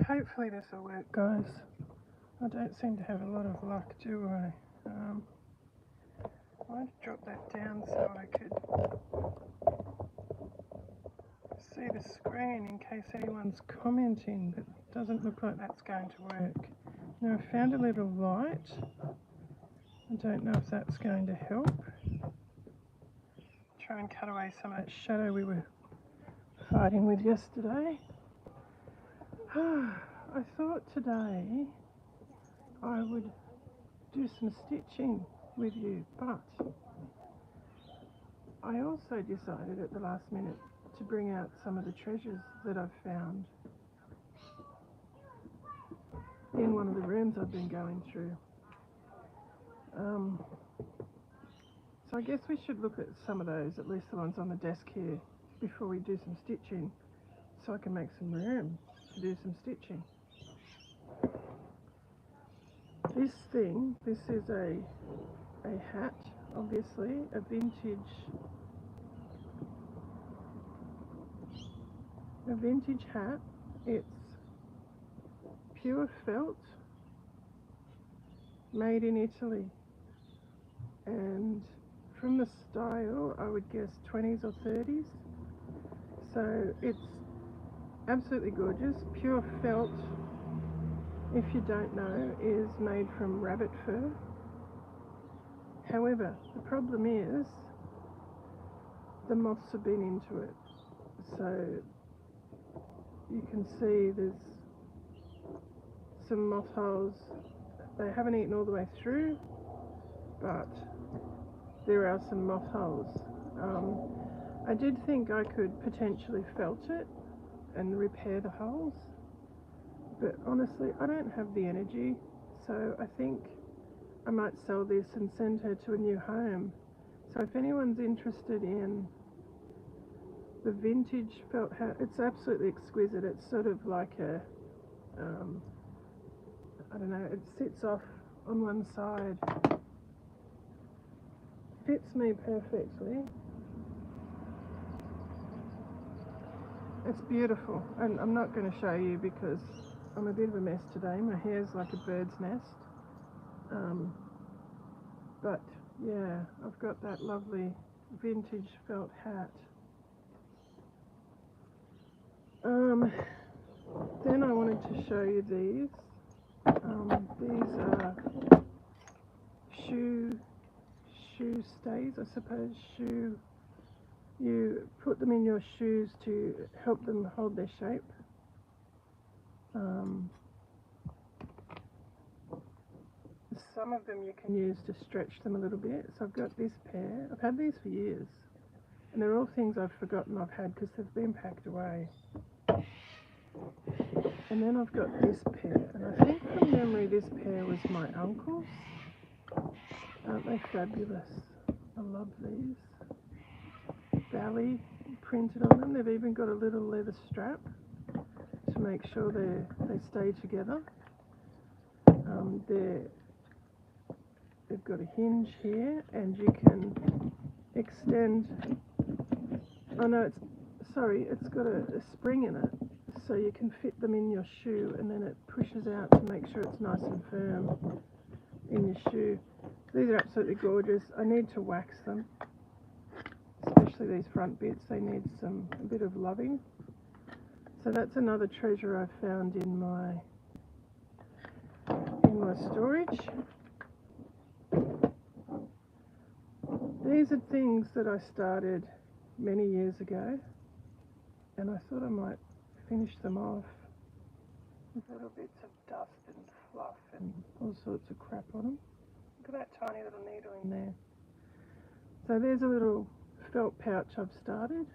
Hopefully this will work, guys. I don't seem to have a lot of luck, do I? I want to drop that down so I could see the screen in case anyone's commenting, but it doesn't look like that's going to work. Now I found a little light. I don't know if that's going to help. Try and cut away some of that shadow we were fighting with yesterday. I thought today I would do some stitching with you, but I also decided at the last minute to bring out some of the treasures that I've found in one of the rooms I've been going through. So I guess we should look at some of those, at least the ones on the desk here, before we do some stitching, so I can make some room to do some stitching. This is a hat, obviously, a vintage hat. It's pure felt, made in Italy, and from the style I would guess 20s or 30s. So it's absolutely gorgeous. Pure felt, if you don't know, is made from rabbit fur. However, the problem is the moths have been into it. So you can see there's some moth holes. They haven't eaten all the way through, but there are some moth holes. I did think I could potentially felt it and repair the holes, but honestly I don't have the energy, so I think I might sell this and send her to a new home. So if anyone's interested in the vintage felt hat, it's absolutely exquisite. It's sort of like a I don't know, it sits off on one side. Fits me perfectly. It's beautiful, and I'm not going to show you because I'm a bit of a mess today. My hair's like a bird's nest. But yeah, I've got that lovely vintage felt hat. Then I wanted to show you these. These are shoe stays, I suppose. You put them in your shoes to help them hold their shape. Some of them you can use to stretch them a little bit. So I've got this pair. I've had these for years, and they're all things I've forgotten I've had because they've been packed away. And then I've got this pair, and I think from memory this pair was my uncle's. Aren't they fabulous? I love these. Bally printed on them. They've even got a little leather strap to make sure they stay together. They've got a hinge here, and you can extend. Oh no, it's got a spring in it, so you can fit them in your shoe, and then it pushes out to make sure it's nice and firm in your shoe. These are absolutely gorgeous. I need to wax them, especially these front bits. They need a bit of loving. So that's another treasure I found in my storage. These are things that I started many years ago, and I thought I might finish them off with little bits of dust and fluff and all sorts of crap on them. Look at that tiny little needle in there. So there's a little felt pouch I've started.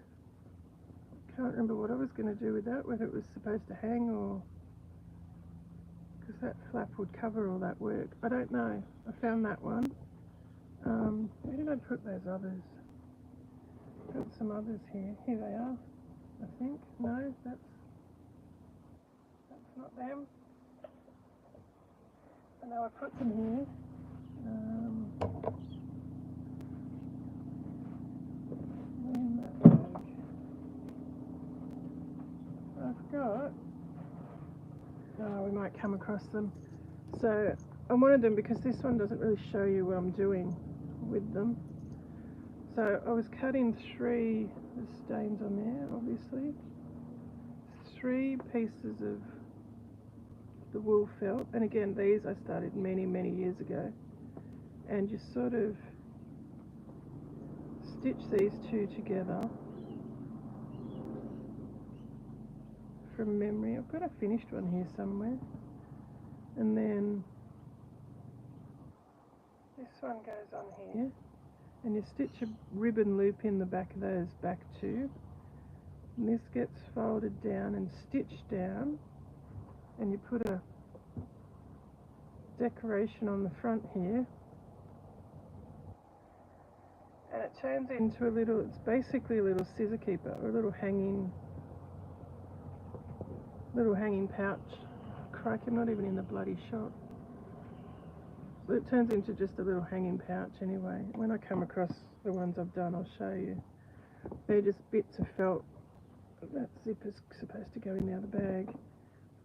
Can't remember what I was going to do with that, whether it was supposed to hang or because that flap would cover all that work. I don't know. I found that one. Where did I put those others? Got some others here. Here they are, I think. No, that's not them. I know I put them here. I've got, we might come across them. So I wanted them because this one doesn't really show you what I'm doing with them. So I was cutting three, there's stains on there obviously, 3 pieces of the wool felt, and again these I started many years ago, and you sort of stitch these 2 together from memory. I've got a finished one here somewhere, and then this one goes on here, and you stitch a ribbon loop in the back of those back 2, and this gets folded down and stitched down, and you put a decoration on the front here, and it turns into a little, it's basically a little scissor keeper, or a little hanging pouch. Crikey, I'm not even in the bloody shop. But it turns into just a little hanging pouch anyway. When I come across the ones I've done, I'll show you. They're just bits of felt. That zipper's supposed to go in the other bag.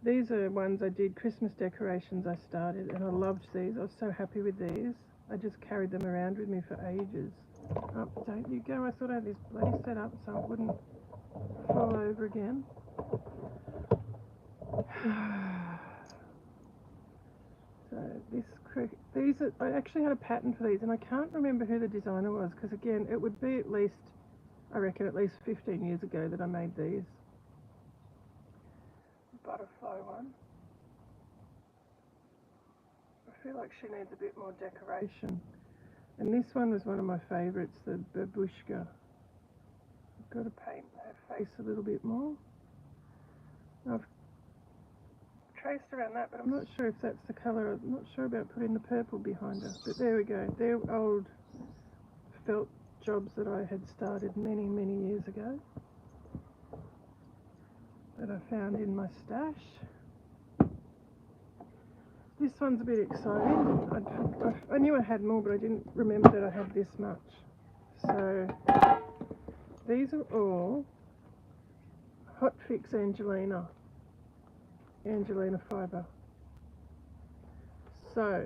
These are ones I did, Christmas decorations I started, and I loved these. I was so happy with these. I just carried them around with me for ages. Oh, don't you go. I thought I had this bloody set up so it wouldn't fall over again. So these are, I actually had a pattern for these, and I can't remember who the designer was, because again it would be at least, I reckon at least 15 years ago that I made these. Butterfly one. I feel like she needs a bit more decoration. And this one was one of my favourites, the babushka. I've got to paint her face a little bit more. I've traced around that, but I'm not sure if that's the colour. I'm not sure about putting the purple behind her. But there we go. They're old felt jobs that I had started many years ago, that I found in my stash. This one's a bit exciting. I knew I had more, but I didn't remember that I had this much. So these are all Hot Fix Angelina fibre. So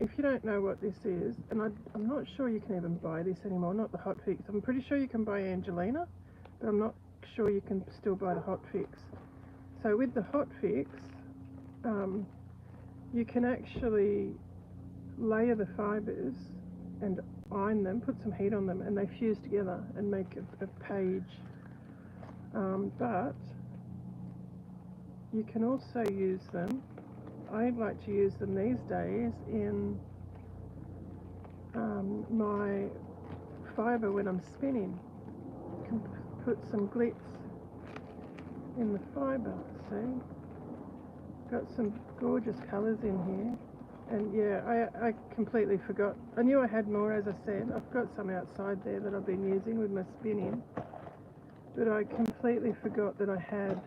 if you don't know what this is, and I'm not sure you can even buy this anymore, not the Hot Fix. I'm pretty sure you can buy Angelina, but I'm not sure you can still buy the Hot Fix. So with the Hot Fix, you can actually layer the fibres and iron them, put some heat on them, and they fuse together and make a page. But you can also use them, I like to use them these days in my fibre when I'm spinning. You can put some glitz in the fibre, see? Got some gorgeous colours in here. And yeah, I completely forgot. I knew I had more, as I said. I've got some outside there that I've been using with my spinning. But I completely forgot that I had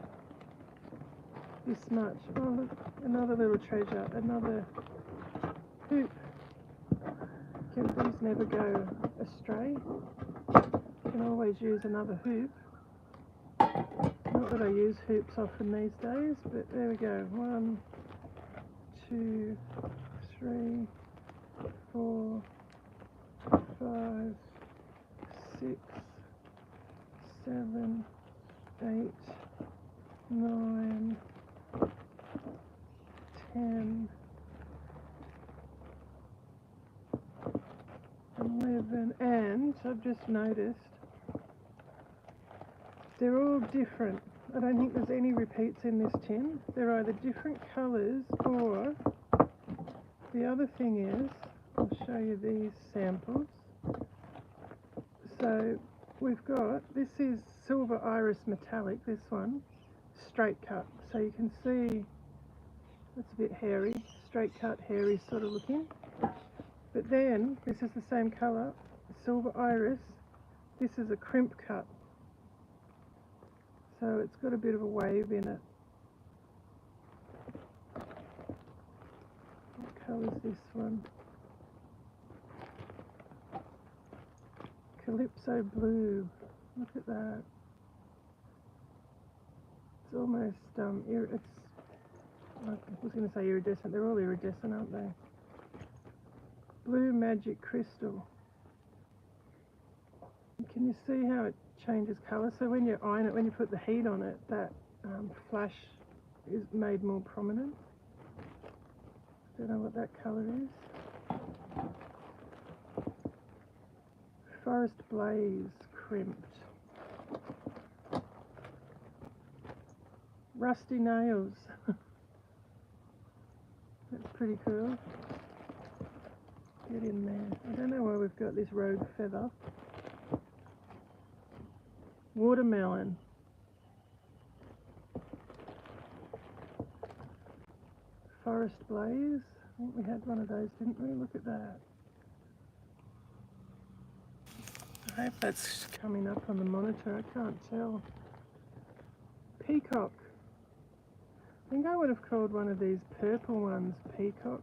this much. Oh look, another little treasure, another hoop. These never go astray. You can always use another hoop. Not that I use hoops often these days, but there we go. 1, 2, 3, 4, 5, 6, 7, 8, 9, 10, 11, and I've just noticed they're all different. I don't think there's any repeats in this tin. They're either different colours, or the other thing is, I'll show you these samples. So we've got, this is Silver Iris Metallic, this one, straight cut. So you can see it's a bit hairy, straight cut, hairy sort of looking. But then, this is the same colour, Silver Iris, this is a crimp cut. So it's got a bit of a wave in it. What colour is this one? Calypso Blue. Look at that. almost, I was going to say iridescent, they're all iridescent, aren't they? Blue Magic Crystal. Can you see how it changes colour? So when you iron it, when you put the heat on it, that flash is made more prominent. Don't know what that colour is. Forest Blaze Crimped. Rusty Nails. That's pretty cool. Get in there. I don't know why we've got this rogue feather. Watermelon. Forest Blaze. I think we had one of those, didn't we? Look at that. I hope that's coming up on the monitor. I can't tell. Peacock. I think I would have called one of these purple ones Peacock.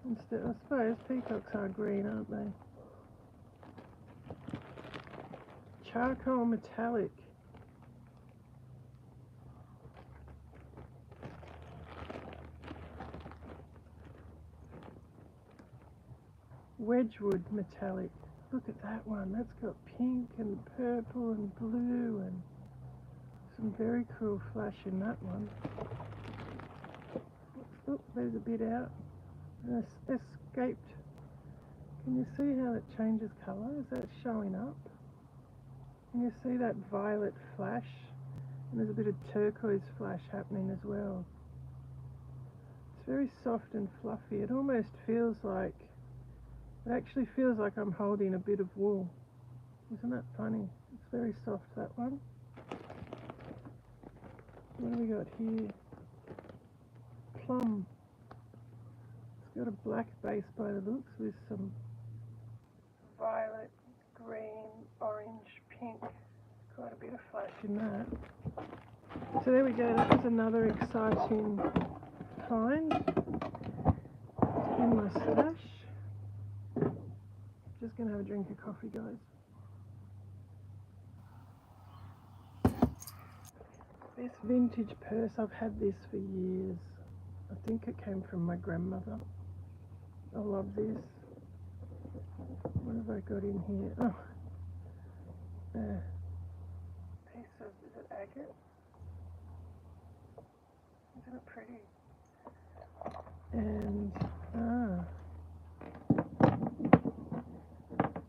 Instead, I suppose peacocks are green, aren't they? Charcoal Metallic. Wedgwood Metallic. Look at that one. That's got pink and purple and blue and some very cool flash in that one. Oh, there's a bit out. Escaped. Can you see how it changes colour? Is that showing up? Can you see that violet flash? And there's a bit of turquoise flash happening as well. It's very soft and fluffy. It almost feels like, it actually feels like I'm holding a bit of wool. Isn't that funny? It's very soft, that one. What do we got here? Plum. It's got a black base by the looks with some violet, green, orange, pink. Quite a bit of flash in that. So there we go, that was another exciting find in my stash. Just going to have a drink of coffee, guys. This vintage purse, I've had this for years. I think it came from my grandmother. I love this. What have I got in here? Oh, piece of, is it agate? Isn't it pretty? And,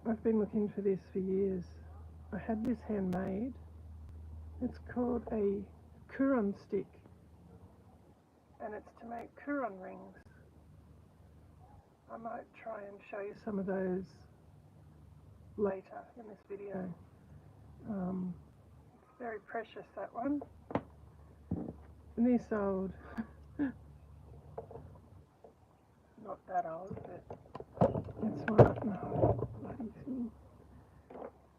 I've been looking for this for years. I had this handmade. It's called a Couronne Stick. And it's to make Couronne Rings. I might try and show you some of those later in this video. It's very precious, that one. And this old, not that old, but it's one, oh, bloody thing.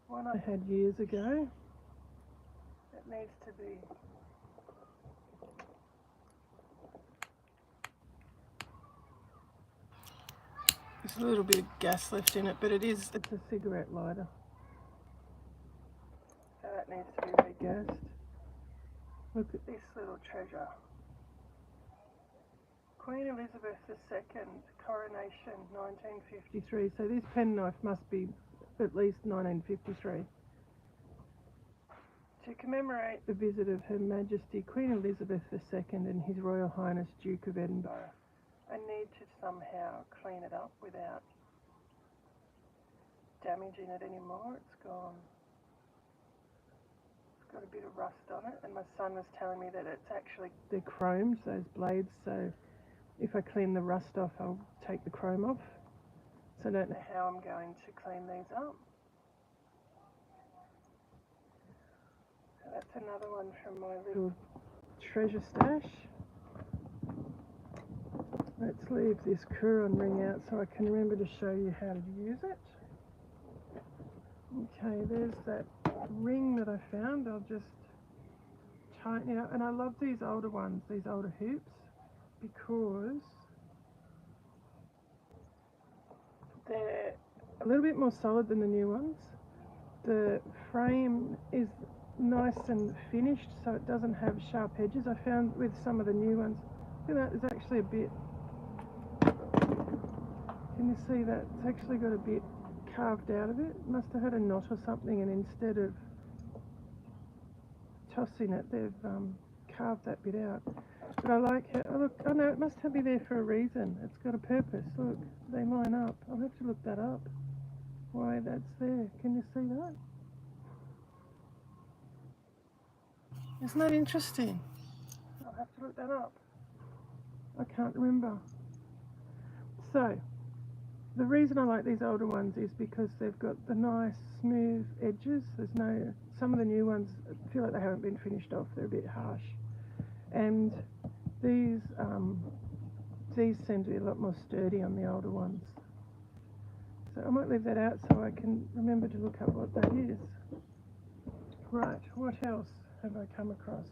One I had years ago. It needs to be there's a little bit of gas left in it, but it's a cigarette lighter. So that needs to be regassed. Look at this little treasure. Queen Elizabeth II, coronation 1953. So this penknife must be at least 1953. To commemorate the visit of Her Majesty Queen Elizabeth II and His Royal Highness Duke of Edinburgh, I need to somehow clean it up without damaging it anymore. It's gone. It's got a bit of rust on it, and my son was telling me that it's actually, they're chromed, those blades, so if I clean the rust off, I'll take the chrome off. So I don't know how I'm going to clean these up. So that's another one from my little treasure stash. Let's leave this Couronne ring out so I can remember to show you how to use it. Okay, there's that ring that I found. I'll just tighten it up. And I love these older ones, these older hoops, because they're a little bit more solid than the new ones. The frame is nice and finished, so it doesn't have sharp edges. I found with some of the new ones, look at that, there's actually a bit, can you see that? It's actually got a bit carved out of it. Must have had a knot or something, and instead of tossing it, they've carved that bit out. But I like it. Oh, look, oh no, it must be there for a reason. It's got a purpose. Look, they line up. I'll have to look that up, why that's there. Can you see that? Isn't that interesting? I'll have to look that up. I can't remember. So, the reason I like these older ones is because they've got the nice smooth edges. There's no, some of the new ones feel like they haven't been finished off. They're a bit harsh. And these seem to be a lot more sturdy on the older ones. So I might leave that out so I can remember to look up what that is. Right, what else have I come across?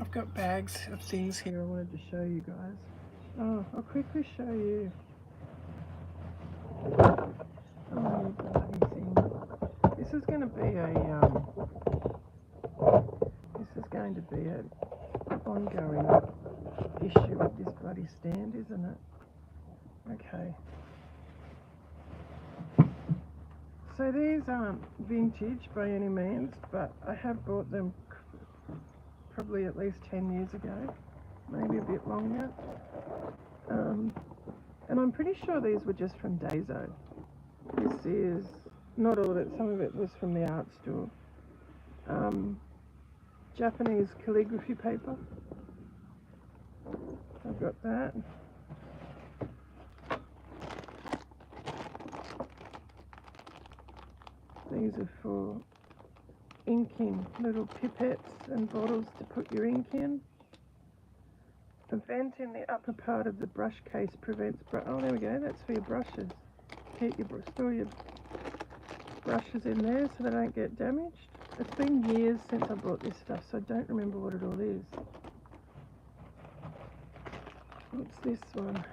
I've got bags of things here I wanted to show you guys. Oh, I'll quickly show you. Oh, you bloody thing. This is going to be an ongoing issue with this bloody stand, isn't it? Okay. So these aren't vintage by any means, but I have bought them probably at least 10 years ago, maybe a bit longer. And I'm pretty sure these were just from Daiso. This is, not all of it, some of it was from the art store. Japanese calligraphy paper. I've got that. These are for inking, little pipettes and bottles to put your ink in. A vent in the upper part of the brush case prevents, oh there we go, that's for your brushes. Store your brushes in there so they don't get damaged. It's been years since I bought this stuff, so I don't remember what it all is. What's this one?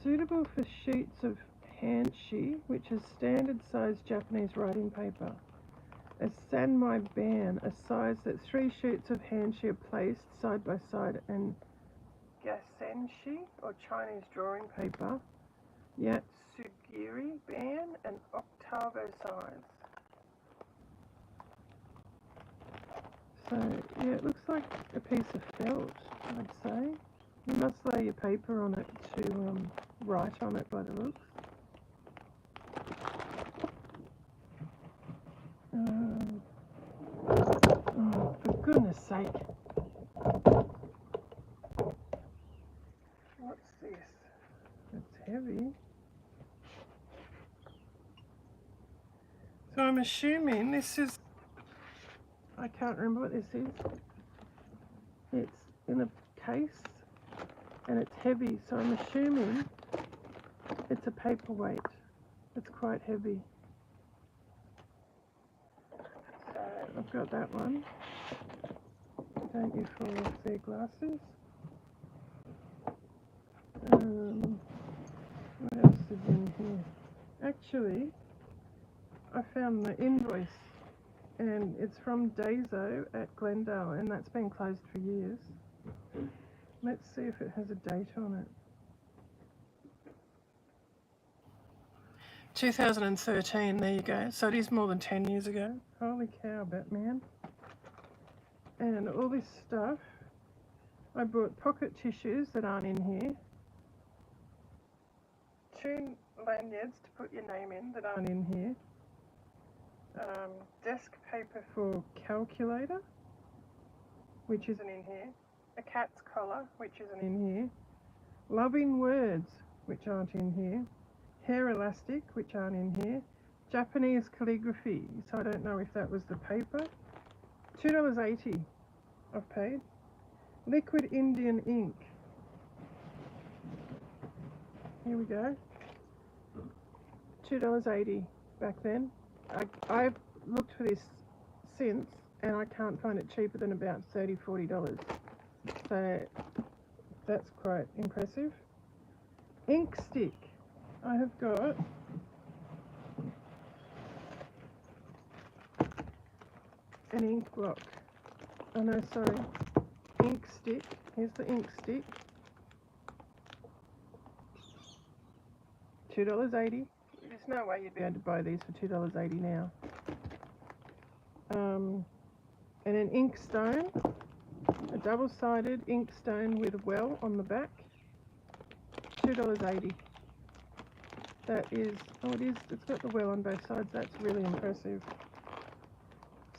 Suitable for sheets of handshi, which is standard size Japanese writing paper. A sanmai ban, a size that 3 sheets of handshi are placed side by side, and gasenshi, or Chinese drawing paper, yatsugiri ban, and octavo size. So, yeah, it looks like a piece of felt, I'd say. You must lay your paper on it to write on it by the looks. Oh, for goodness sake. What's this? It's heavy. So I'm assuming this is, I can't remember what this is. It's in a case and it's heavy, so I'm assuming it's a paperweight. It's quite heavy. So I've got that one. Don't you fall off their glasses. What else is in here? Actually, I found the invoice, and it's from Daiso at Glendale, and that's been closed for years. Let's see if it has a date on it. 2013, there you go. So it is more than 10 years ago. Holy cow, Batman. And all this stuff, I bought pocket tissues that aren't in here. 2 lanyards to put your name in that aren't in here. Desk paper for calculator, which isn't in here. A cat's collar, which isn't in here. Loving words, which aren't in here. Hair elastic, which aren't in here. Japanese calligraphy, so I don't know if that was the paper. $2.80 I've paid. Liquid Indian ink. Here we go. $2.80 back then. I've looked for this since, and I can't find it cheaper than about $30–40. So that's quite impressive. ink stick. I have got an ink block. Oh no, sorry. Ink stick. Here's the ink stick. $2.80. There's no way you'd be able to buy these for $2.80 now. And an ink stone, a double-sided ink stone with a well on the back, $2.80. That is, oh it is, it's got the well on both sides, that's really impressive.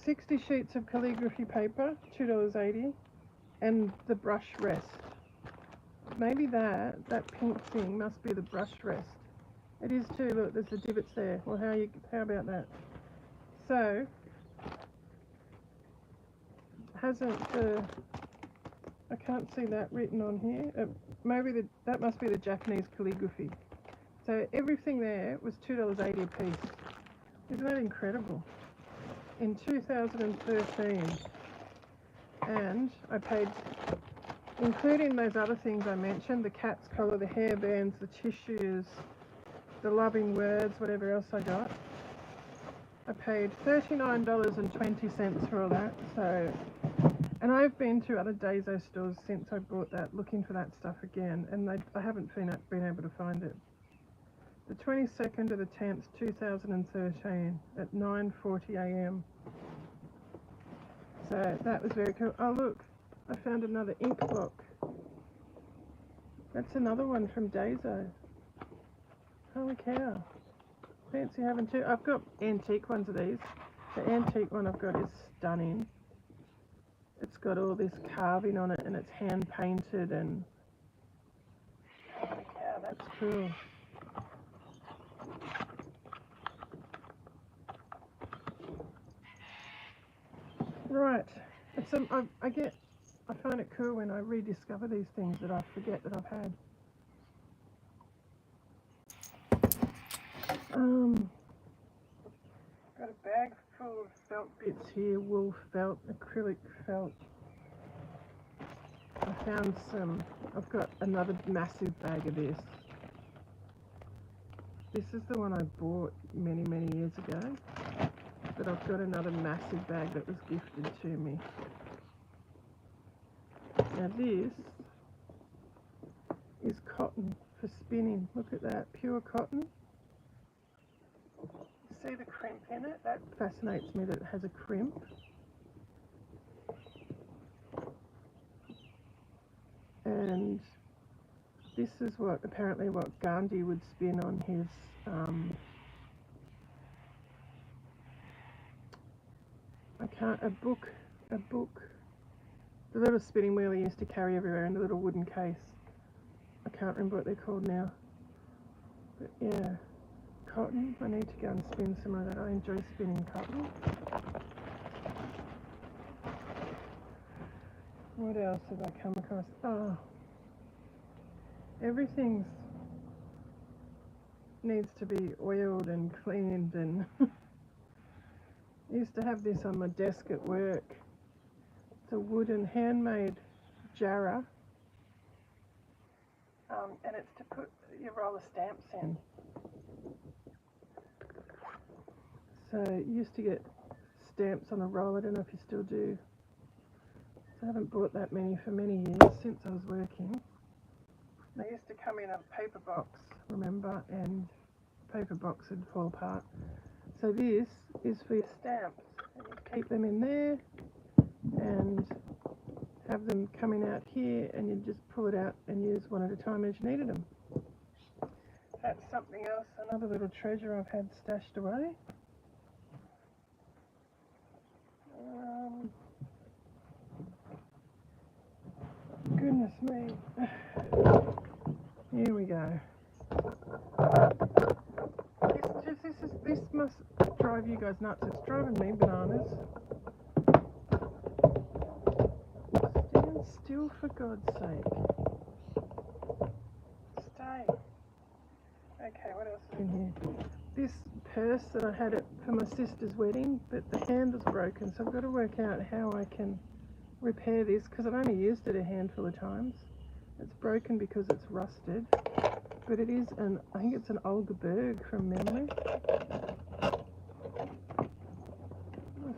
60 sheets of calligraphy paper, $2.80, and the brush rest. Maybe that pink thing must be the brush rest. It is too, look, there's the divots there. Well, how about that? So, hasn't I can't see that written on here. Maybe that must be the Japanese calligraphy. So everything there was $2.80 a piece. Isn't that incredible? In 2013, and I paid, including those other things I mentioned, the cat's collar, the hairbands, the tissues, the loving words, whatever else I got. I paid $39.20 for all that. So, and I've been to other Daiso stores since I bought that, looking for that stuff again, and I haven't been able to find it. The 22nd of the 10th, 2013, at 9:40 AM. So that was very cool. Oh look, I found another ink block. That's another one from Daiso. Holy cow. Fancy having two. I've got antique ones of these. The antique one I've got is stunning. It's got all this carving on it and it's hand painted and... Holy cow, that's cool. Right. It's I find it cool when I rediscover these things that I forget that I've had. Got a bag full of felt bits here, wool felt, acrylic felt. I found some, I've got another massive bag of this. This is the one I bought many years ago, but I've got another massive bag that was gifted to me. Now this is cotton for spinning. Look at that, pure cotton. See the crimp in it? That fascinates me that it has a crimp. And this is apparently what Gandhi would spin on his a book, the little spinning wheel he used to carry everywhere in the little wooden case. I can't remember what they're called now. But yeah. Cotton. I need to go and spin some of that. I enjoy spinning cotton. What else have I come across? Oh, everything needs to be oiled and cleaned, and I used to have this on my desk at work. It's a wooden handmade jarrah, and it's to put your roller stamps in. So you used to get stamps on a roll. I don't know if you still do. So I haven't bought that many for many years since I was working. They used to come in a paper box, remember, and the paper box would fall apart. So this is for your stamps. And you keep them in there and have them coming out here, and you just pull it out and use one at a time as you needed them. That's something else, another little treasure I've had stashed away. Goodness me. Here we go. This must drive you guys nuts. It's driving me bananas. Stand still, for God's sake. Stay. Okay, what else is in here? This purse that I had for my sister's wedding, but the handle's broken, so I've got to work out how I can repair this, because I've only used it a handful of times. It's broken because it's rusted. but it is I think it's an Olgaberg from memory. I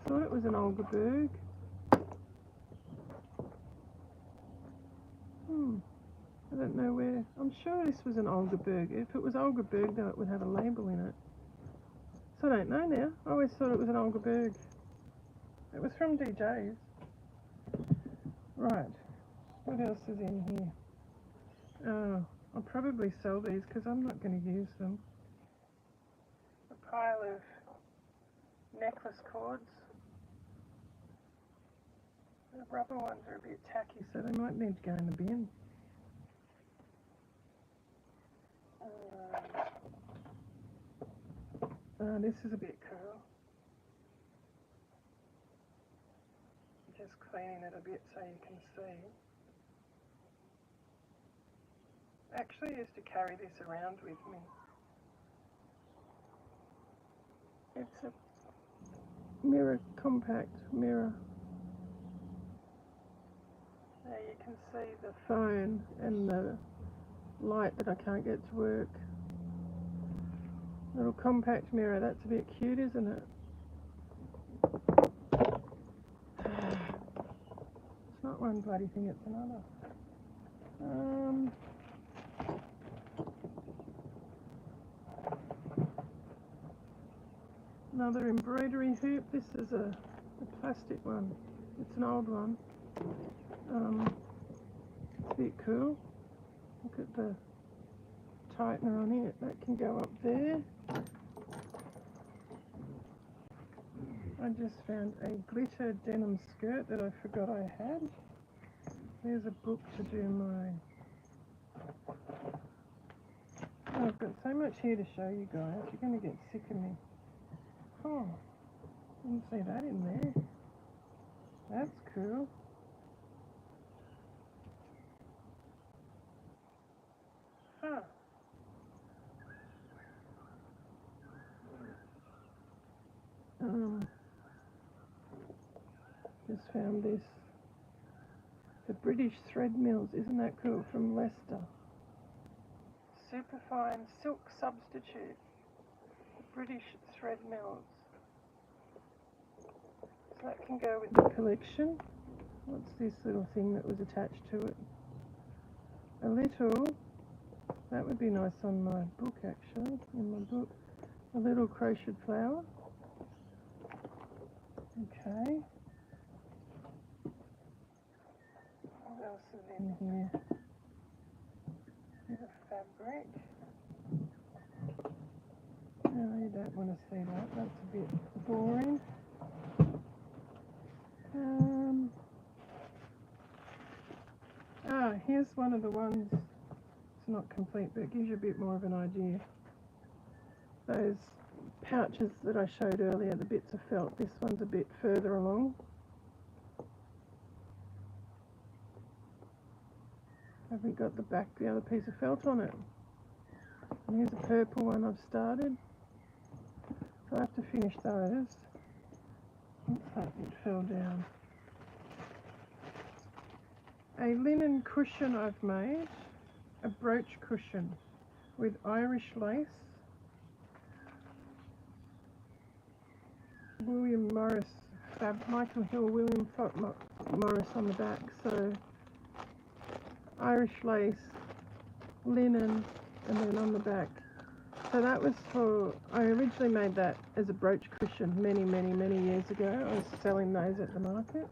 thought it was an Olgaberg. I don't know where. I'm sure this was an Olgaberg. If it was Olgaberg, though, it would have a label in it. So I don't know now. I always thought it was an Olgaberg. It was from DJ's. Right. What else is in here? Oh, I'll probably sell these because I'm not going to use them. A pile of necklace cords. The rubber ones are a bit tacky, so they might need to go in the bin. This is a bit cool. Just cleaning it a bit so you can see. Actually, I used to carry this around with me. It's a mirror, compact mirror. There you can see the phone and the light that I can't get to work. Little compact mirror, that's a bit cute, isn't it? It's not one bloody thing, it's another. Another embroidery hoop. This is a plastic one. It's an old one. It's a bit cool. Look at the tightener on it. That can go up there. I just found a glitter denim skirt that I forgot I had. There's a book to do my... Oh, I've got so much here to show you guys. You're going to get sick of me. Oh, didn't see that in there. That's cool. Huh. Just found this. The British thread mills, isn't that cool? From Leicester. Superfine silk substitute. British thread mills. So that can go with the collection. What's this little thing that was attached to it? A little, that would be nice on my book actually, in my book. A little crocheted flower. Okay. What else is in here? Bit of fabric. No, you don't want to see that. That's a bit boring. Here's one of the ones. It's not complete, but it gives you a bit more of an idea. Those pouches that I showed earlier, the bits of felt, this one's a bit further along. Haven't got the other piece of felt on it. And here's a purple one I've started. So I have to finish those. Looks like it fell down. A linen cushion I've made, a brooch cushion with Irish lace. William Morris, Michael Hill, William Morris on the back. So Irish lace, linen, and then on the back. So that was for, I originally made that as a brooch cushion many years ago. I was selling those at the market.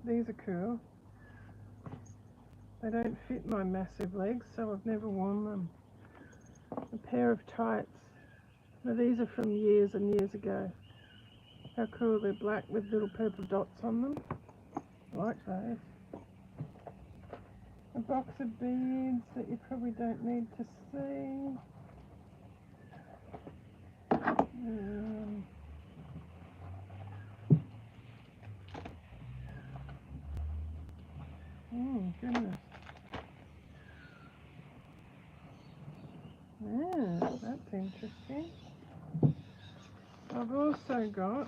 These are cool. They don't fit my massive legs, so I've never worn them. A pair of tights. Now these are from years and years ago. How cool, they're black with little purple dots on them. I like those. A box of beads that you probably don't need to see. Goodness. Yeah, that's interesting. I've also got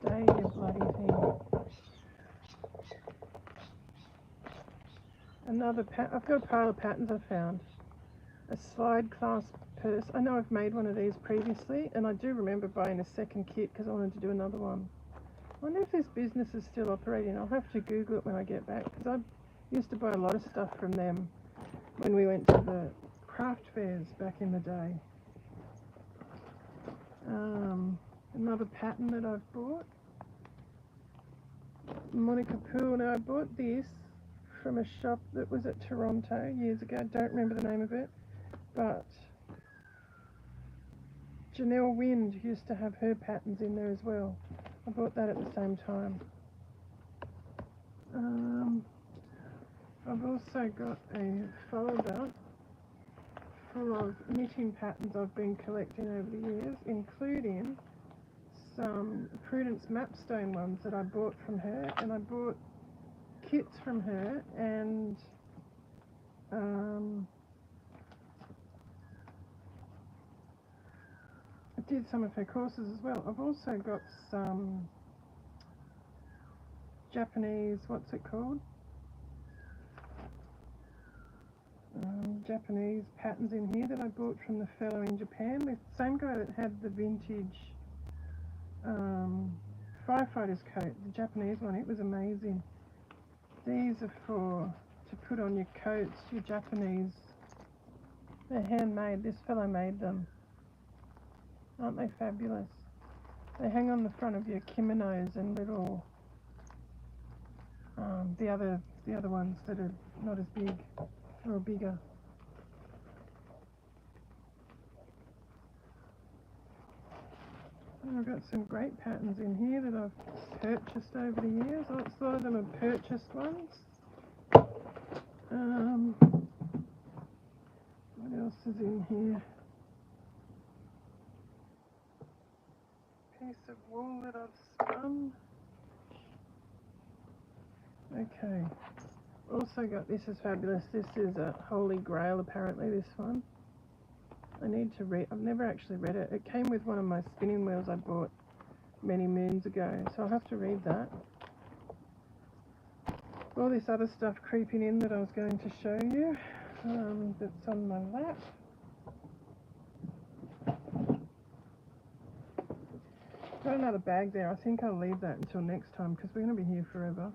stay, you bloody thing. another I've got a pile of patterns I found. A slide clasp purse. I know I've made one of these previously, and I do remember buying a second kit because I wanted to do another one. I wonder if this business is still operating. I'll have to Google it when I get back, because I used to buy a lot of stuff from them when we went to the craft fairs back in the day. Another pattern that I've bought. Monica Poole. Now I bought this from a shop that was at Toronto years ago. I don't remember the name of it, but Janelle Wind used to have her patterns in there as well. I bought that at the same time. I've also got a folder full of knitting patterns I've been collecting over the years, including some Prudence Mapstone ones that I bought from her, and I bought kits from her, and I did some of her courses as well. I've also got some Japanese, what's it called? Japanese patterns in here that I bought from the fellow in Japan. The same guy that had the vintage firefighter's coat, the Japanese one. It was amazing. These are to put on your coats, your Japanese. They're handmade. This fellow made them. Aren't they fabulous? They hang on the front of your kimonos and little the other ones that are not as big or bigger. And I've got some great patterns in here that I've purchased over the years. A lot of them are purchased ones. What else is in here? Piece of wool that I've spun. Okay. Also got, this is fabulous. This is a holy grail apparently, this one. I need to read, I've never actually read it. It came with one of my spinning wheels I bought many moons ago, so I'll have to read that. All this other stuff creeping in that I was going to show you, that's on my lap. Got another bag there. I think I'll leave that until next time because we're going to be here forever.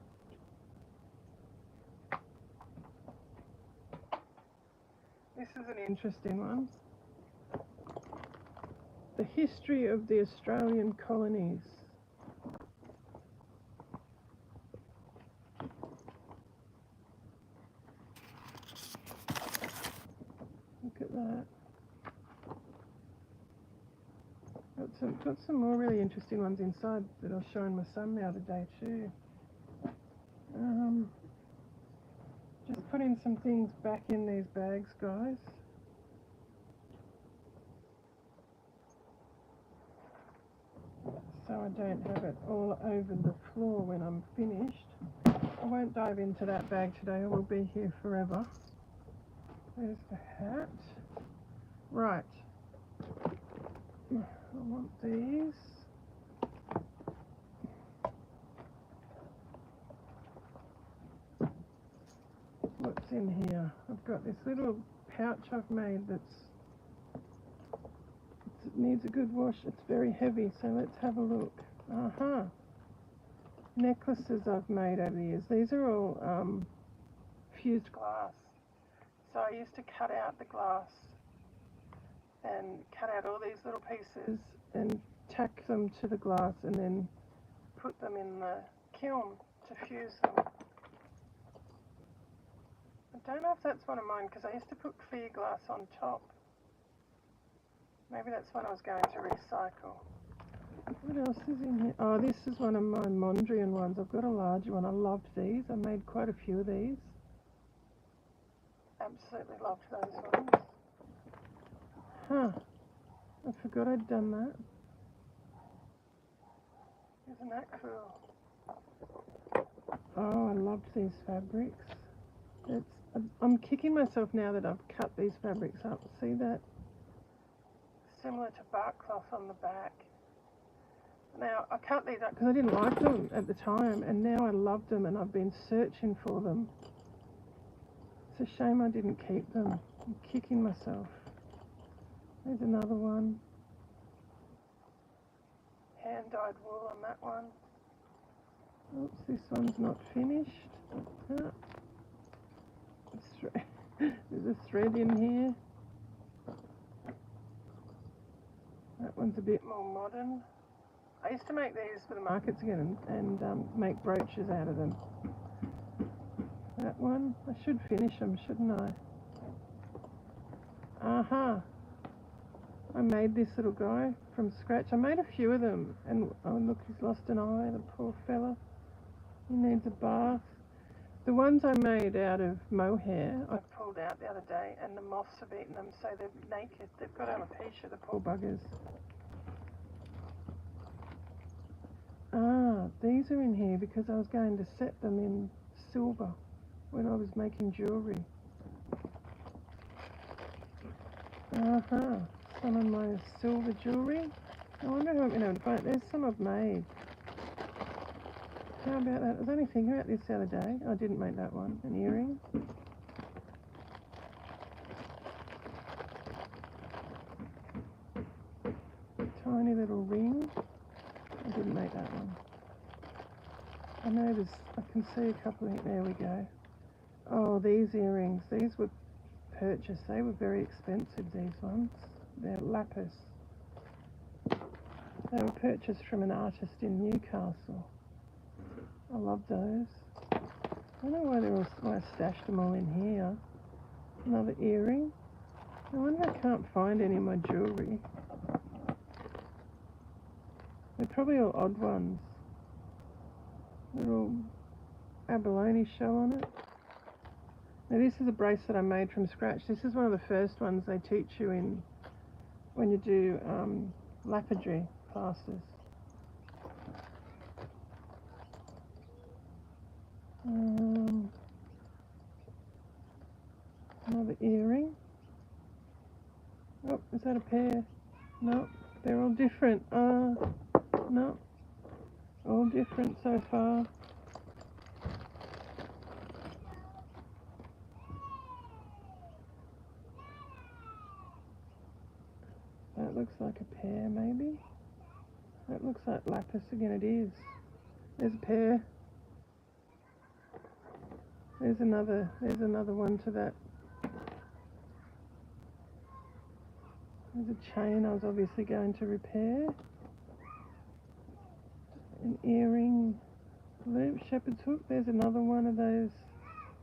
This is an interesting one. The history of the Australian colonies. Look at that. Got some more really interesting ones inside that I was showing my son the other day too. Just putting some things back in these bags, guys. So I don't have it all over the floor when I'm finished. I won't dive into that bag today, I will be here forever. There's the hat. Right. I want these. What's in here? I've got this little pouch I've made it needs a good wash. It's very heavy, so let's have a look. Necklaces I've made over the years. These are all fused glass. So I used to cut out the glass and cut out all these little pieces and tack them to the glass and then put them in the kiln to fuse them. I don't know if that's one of mine because I used to put clear glass on top. Maybe that's one I was going to recycle. What else is in here? Oh, this is one of my Mondrian ones. I've got a larger one. I loved these. I made quite a few of these. Absolutely loved those ones. I forgot I'd done that. Isn't that cool? Oh, I loved these fabrics. I'm kicking myself now that I've cut these fabrics up. See that? Similar to bark cloth on the back. Now, I cut these up because I didn't like them at the time, and now I love them and I've been searching for them. It's a shame I didn't keep them. I'm kicking myself. There's another one. Hand-dyed wool on that one. Oops, this one's not finished. Ah. There's a thread in here. That one's a bit more modern. I used to make these for the markets again and make brooches out of them. That one, I should finish them, shouldn't I? Aha! I made this little guy from scratch. I made a few of them, and oh look, he's lost an eye, the poor fella. He needs a bath. The ones I made out of mohair, I pulled out the other day, and the moths have eaten them, so they're naked. They've got alopecia, the poor buggers. Ah, these are in here because I was going to set them in silver when I was making jewellery. Aha, some of my silver jewellery. I wonder if I've been able to find it. There's some I've made. How about that? I was only thinking about this the other day. I didn't make that one. An earring. Tiny little ring. I didn't make that one. I know there's, I can see a couple of, there we go. Oh, these earrings. These were purchased. They were very expensive, these ones. They're lapis. They were purchased from an artist in Newcastle. I love those. I don't know why I stashed them all in here. Another earring. I wonder I can't find any of my jewellery. They're probably all odd ones. Little abalone shell on it. Now this is a bracelet I made from scratch. This is one of the first ones they teach you in when you do lapidary classes. Another earring. Oh, is that a pair? No, they're all different. No, all different so far. That looks like a pair, maybe. That looks like lapis again. It is. There's a pair. There's another one to that. There's a chain I was obviously going to repair. An earring loop, shepherd's hook. There's another one of those.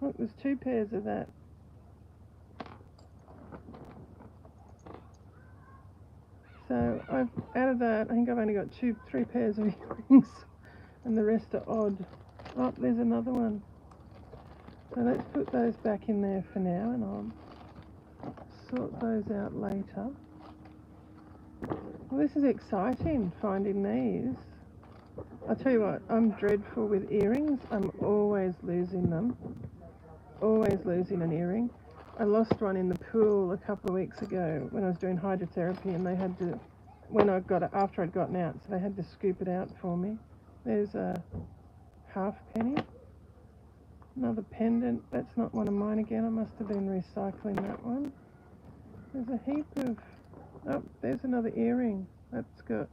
Look, there's two pairs of that. So out of that, I think I've only got 3 pairs of earrings, and the rest are odd. Oh, there's another one. So let's put those back in there for now, and I'll sort those out later. Well, this is exciting, finding these. I'll tell you what, I'm dreadful with earrings. I'm always losing them. Always losing an earring. I lost one in the pool a couple of weeks ago when I was doing hydrotherapy, and they had to, after I'd gotten out, so they had to scoop it out for me. There's a halfpenny. Another pendant. That's not one of mine again. I must have been recycling that one. There's a heap of... Oh, there's another earring. That's got...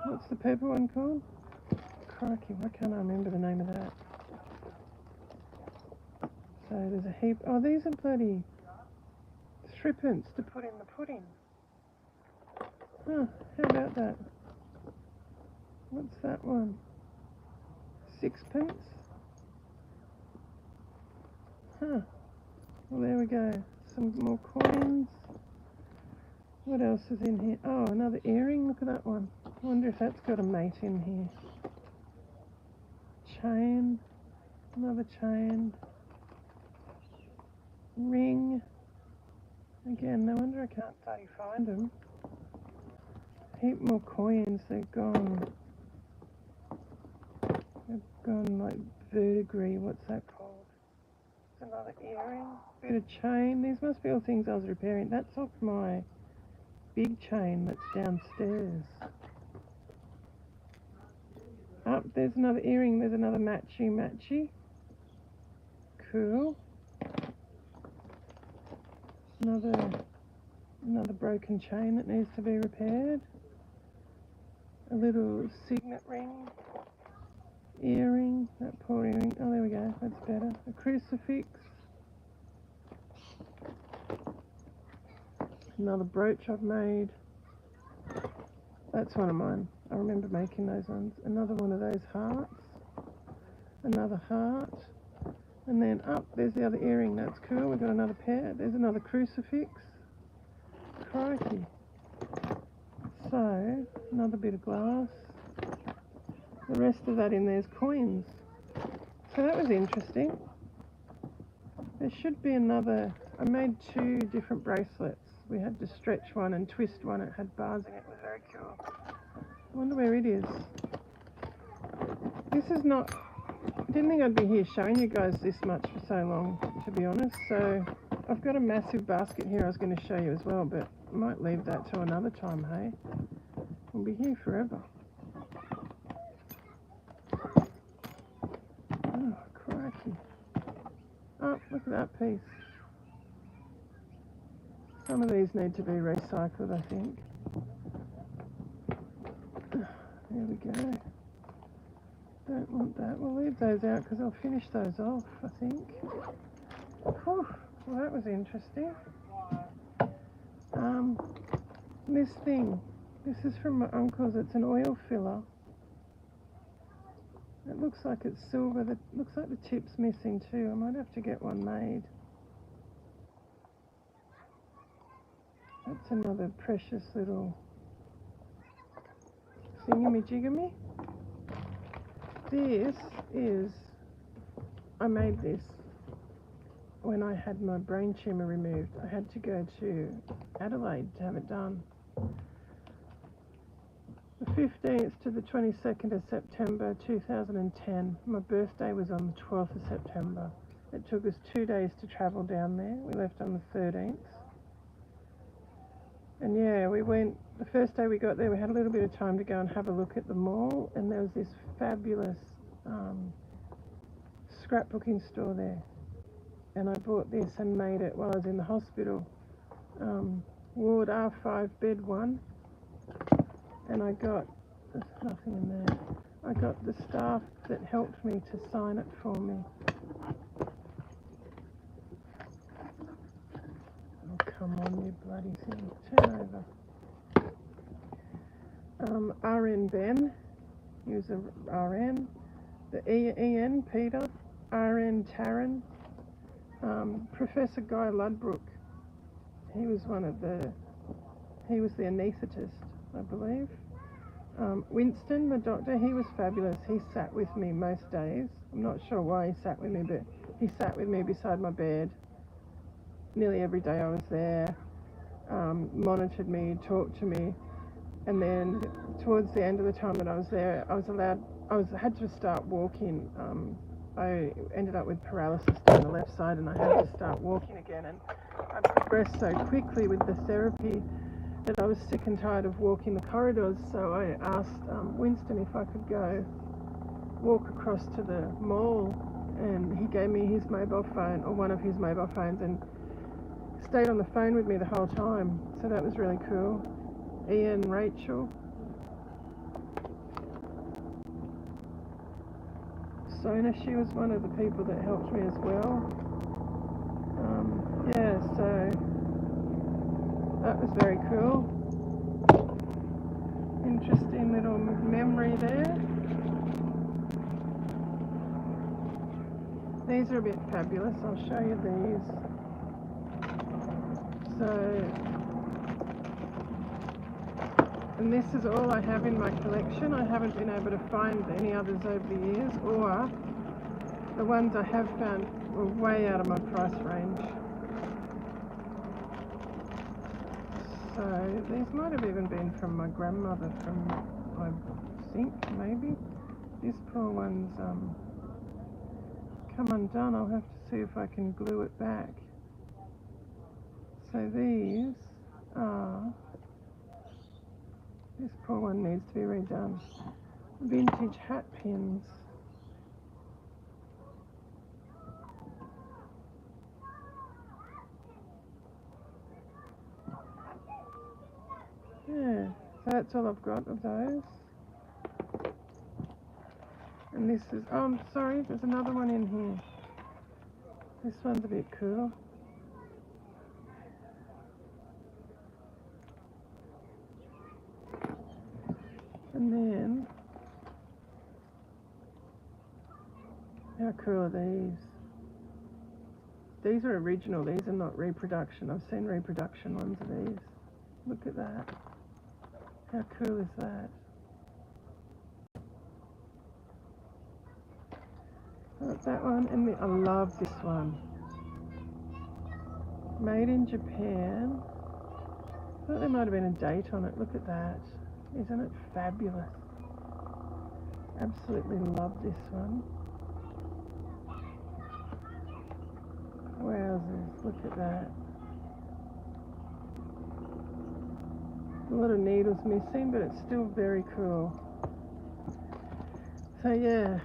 what's the purple one called? Crikey, why can't I remember the name of that? So there's a heap... Oh, these are bloody threepence to put in the pudding. Huh, how about that? What's that one? 6pence? Huh. Well, there we go. Some more coins. What else is in here? Oh, another earring. Look at that one. I wonder if that's got a mate in here. Chain. Another chain. Ring. Again, no wonder I can't bloody find them. Heap more coins. They're gone. They've gone like verdigris. What's that called? Another earring. Bit of chain. These must be all things I was repairing. That's off my big chain that's downstairs. Up, there's another earring. There's another matchy. cool. Another broken chain that needs to be repaired. A little signet ring, earring, that poor earring. Oh, there we go, that's better. A crucifix. Another brooch I've made. That's one of mine. I remember making those ones. Another one of those hearts. Another heart. And then up, there's the other earring. That's cool. We've got another pair. There's another crucifix. Crikey. So, another bit of glass. The rest of that in there's coins. So that was interesting. There should be another. I made 2 different bracelets. We had to stretch one and twist one. It had bars in it. It was very cool. I wonder where it is. This is not. I didn't think I'd be here showing you guys this much for so long, to be honest. So I've got a massive basket here I was going to show you as well, but I might leave that till another time, hey? We'll be here forever. Oh, crikey. Oh, look at that piece. Some of these need to be recycled, I think. There we go. Don't want that. We'll leave those out because I'll finish those off, I think. Whew. Well, that was interesting. This thing. This is from my uncle's. It's an oil filler. It looks like it's silver. It looks like the tip's missing too. I might have to get one made. That's another precious little thingamajigamy. This is, I made this when I had my brain tumour removed. I had to go to Adelaide to have it done. The 15th to the 22nd of September 2010. My birthday was on the 12th of September. It took us 2 days to travel down there. We left on the 13th. And yeah, we went, the first day we got there, we had a little bit of time to go and have a look at the mall, and there was this fabulous scrapbooking store there. And I bought this and made it while I was in the hospital. Ward R5, bed 1. And I got, there's nothing in there. I got the staff that helped me to sign it for me. Oh, come on, you bloody thing. Turn over. RN Ben, he was a RN. The EN Peter, RN Taryn. Professor Guy Ludbrook, he was he was the anaesthetist, I believe. Winston, the doctor, he was fabulous. He sat with me most days. I'm not sure why he sat with me, but he sat with me beside my bed. Nearly every day I was there, monitored me, talked to me, and then towards the end of the time that I was there, I had to start walking. I ended up with paralysis down the left side, and I had to start walking again, and I progressed so quickly with the therapy that I was sick and tired of walking the corridors. So I asked Winston if I could go walk across to the mall, and he gave me his mobile phone, or one of his mobile phones, and stayed on the phone with me the whole time. So that was really cool. Ian, Rachel, Sona, she was one of the people that helped me as well. Yeah, so that was very cool. Interesting little memory there. These are a bit fabulous. I'll show you these. So, and this is all I have in my collection. I haven't been able to find any others over the years, or the ones I have found were way out of my price range. So these might have even been from my grandmother, I think, maybe. This poor one's come undone. I'll have to see if I can glue it back. So these are, this poor one needs to be redone. Vintage hat pins. So that's all I've got of those. And this is, oh, I'm sorry, there's another one in here. This one's a bit cool. And then, how cool are these? These are original, these are not reproduction. I've seen reproduction ones of these. Look at that. How cool is that? Got that one, and I love this one. Made in Japan. I thought there might have been a date on it. Look at that. Isn't it fabulous? Absolutely love this one. Wowzers, look at that. A lot of needles missing, but it's still very cool. So yeah,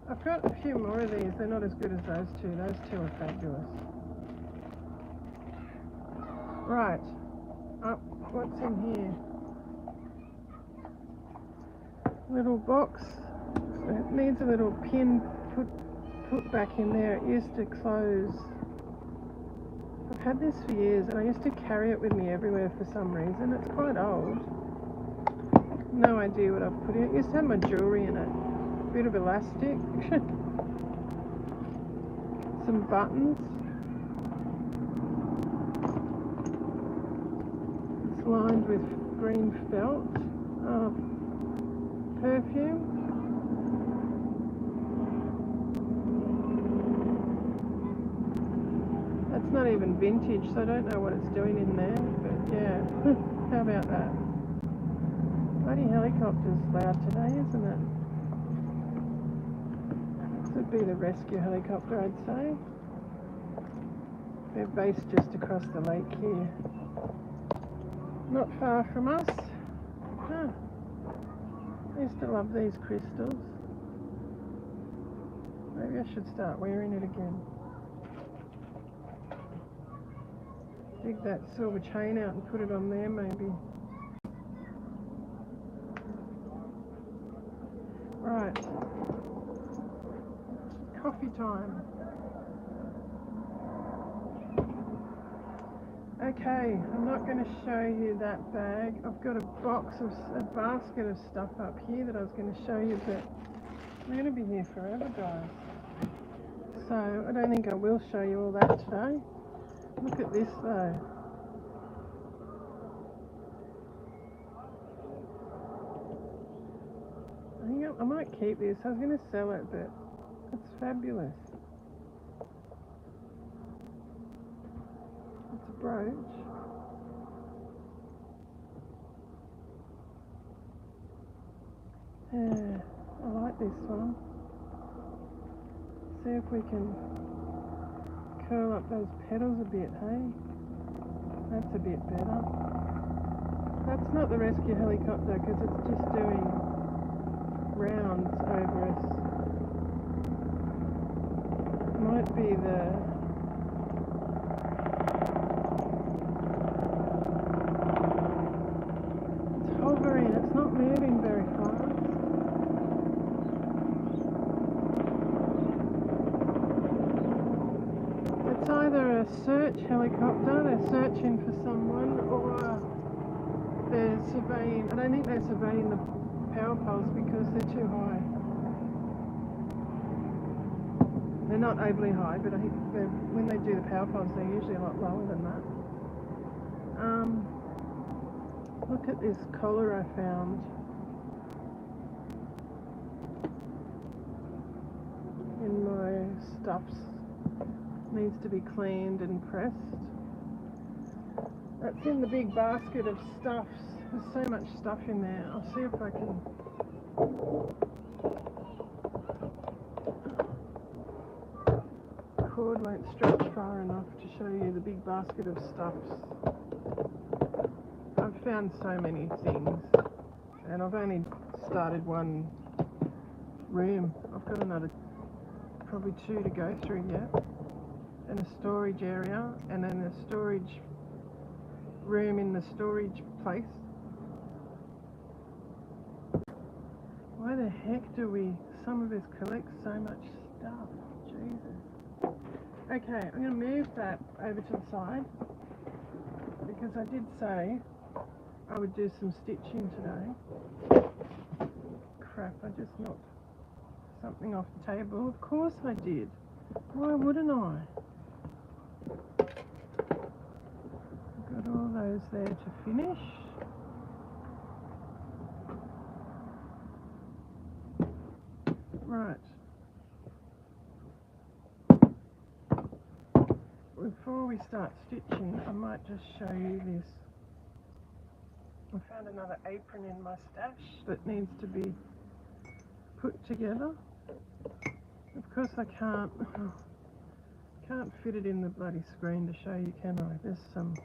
I've got a few more of these. They're not as good as those two. Those two are fabulous. Right. Oh, what's in here? Little box. It needs a little pin put back in there. It used to close. I've had this for years and I used to carry it with me everywhere for some reason. It's quite old. No idea what I've put in it. It used to have my jewellery in it. A bit of elastic. Some buttons. It's lined with green felt. Perfume. That's not even vintage, so I don't know what it's doing in there, but yeah. How about that? Bloody helicopter's loud today, isn't it? This would be the rescue helicopter, I'd say. They're based just across the lake here. Not far from us. Huh. I used to love these crystals. Maybe I should start wearing it again. Dig that silver chain out and put it on there maybe. Right. Coffee time. Okay, I'm not going to show you that bag. I've got a basket of stuff up here that I was going to show you, but I'm going to be here forever, guys. So I don't think I will show you all that today. Look at this though. I think I might keep this. I was going to sell it, but it's fabulous. It's a brooch. Yeah, I like this one. See if we can curl up those petals a bit, hey? That's a bit better. That's not the rescue helicopter because it's just doing rounds over us. Might be the... It's hovering, it's not moving very fast. It's either a search helicopter, they're searching for someone, or they're surveying. I don't think they're surveying the power poles because they're too high. They're not overly high, but I think when they do the power poles, they're usually a lot lower than that. Look at this collar I found. In my stuffs. Needs to be cleaned and pressed. That's in the big basket of stuffs. There's so much stuff in there. I'll see if I can... The cord won't stretch far enough to show you the big basket of stuffs. I've found so many things and I've only started one room. I've got another probably 2 to go through yet. And a storage area, and then a storage room in the storage place. the heck do we, some of us collect so much stuff? Jesus. Okay, I'm going to move that over to the side because I did say I would do some stitching today. Crap, I just knocked something off the table. Of course I did. Why wouldn't I? Got all those there to finish. Right. Before we start stitching, I might just show you this. I found another apron in my stash that needs to be put together. Of course I can't fit it in the bloody screen to show you, can I? There's some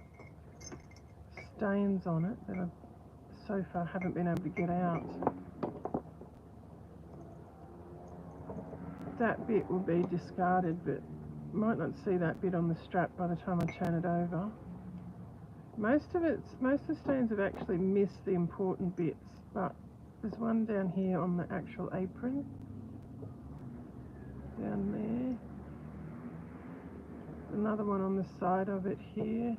stains on it that I so far haven't been able to get out. That bit will be discarded, but might not see that bit on the strap by the time I turn it over. Most of the stains have actually missed the important bits, but there's one down here on the actual apron. Down there. Another one on the side of it here.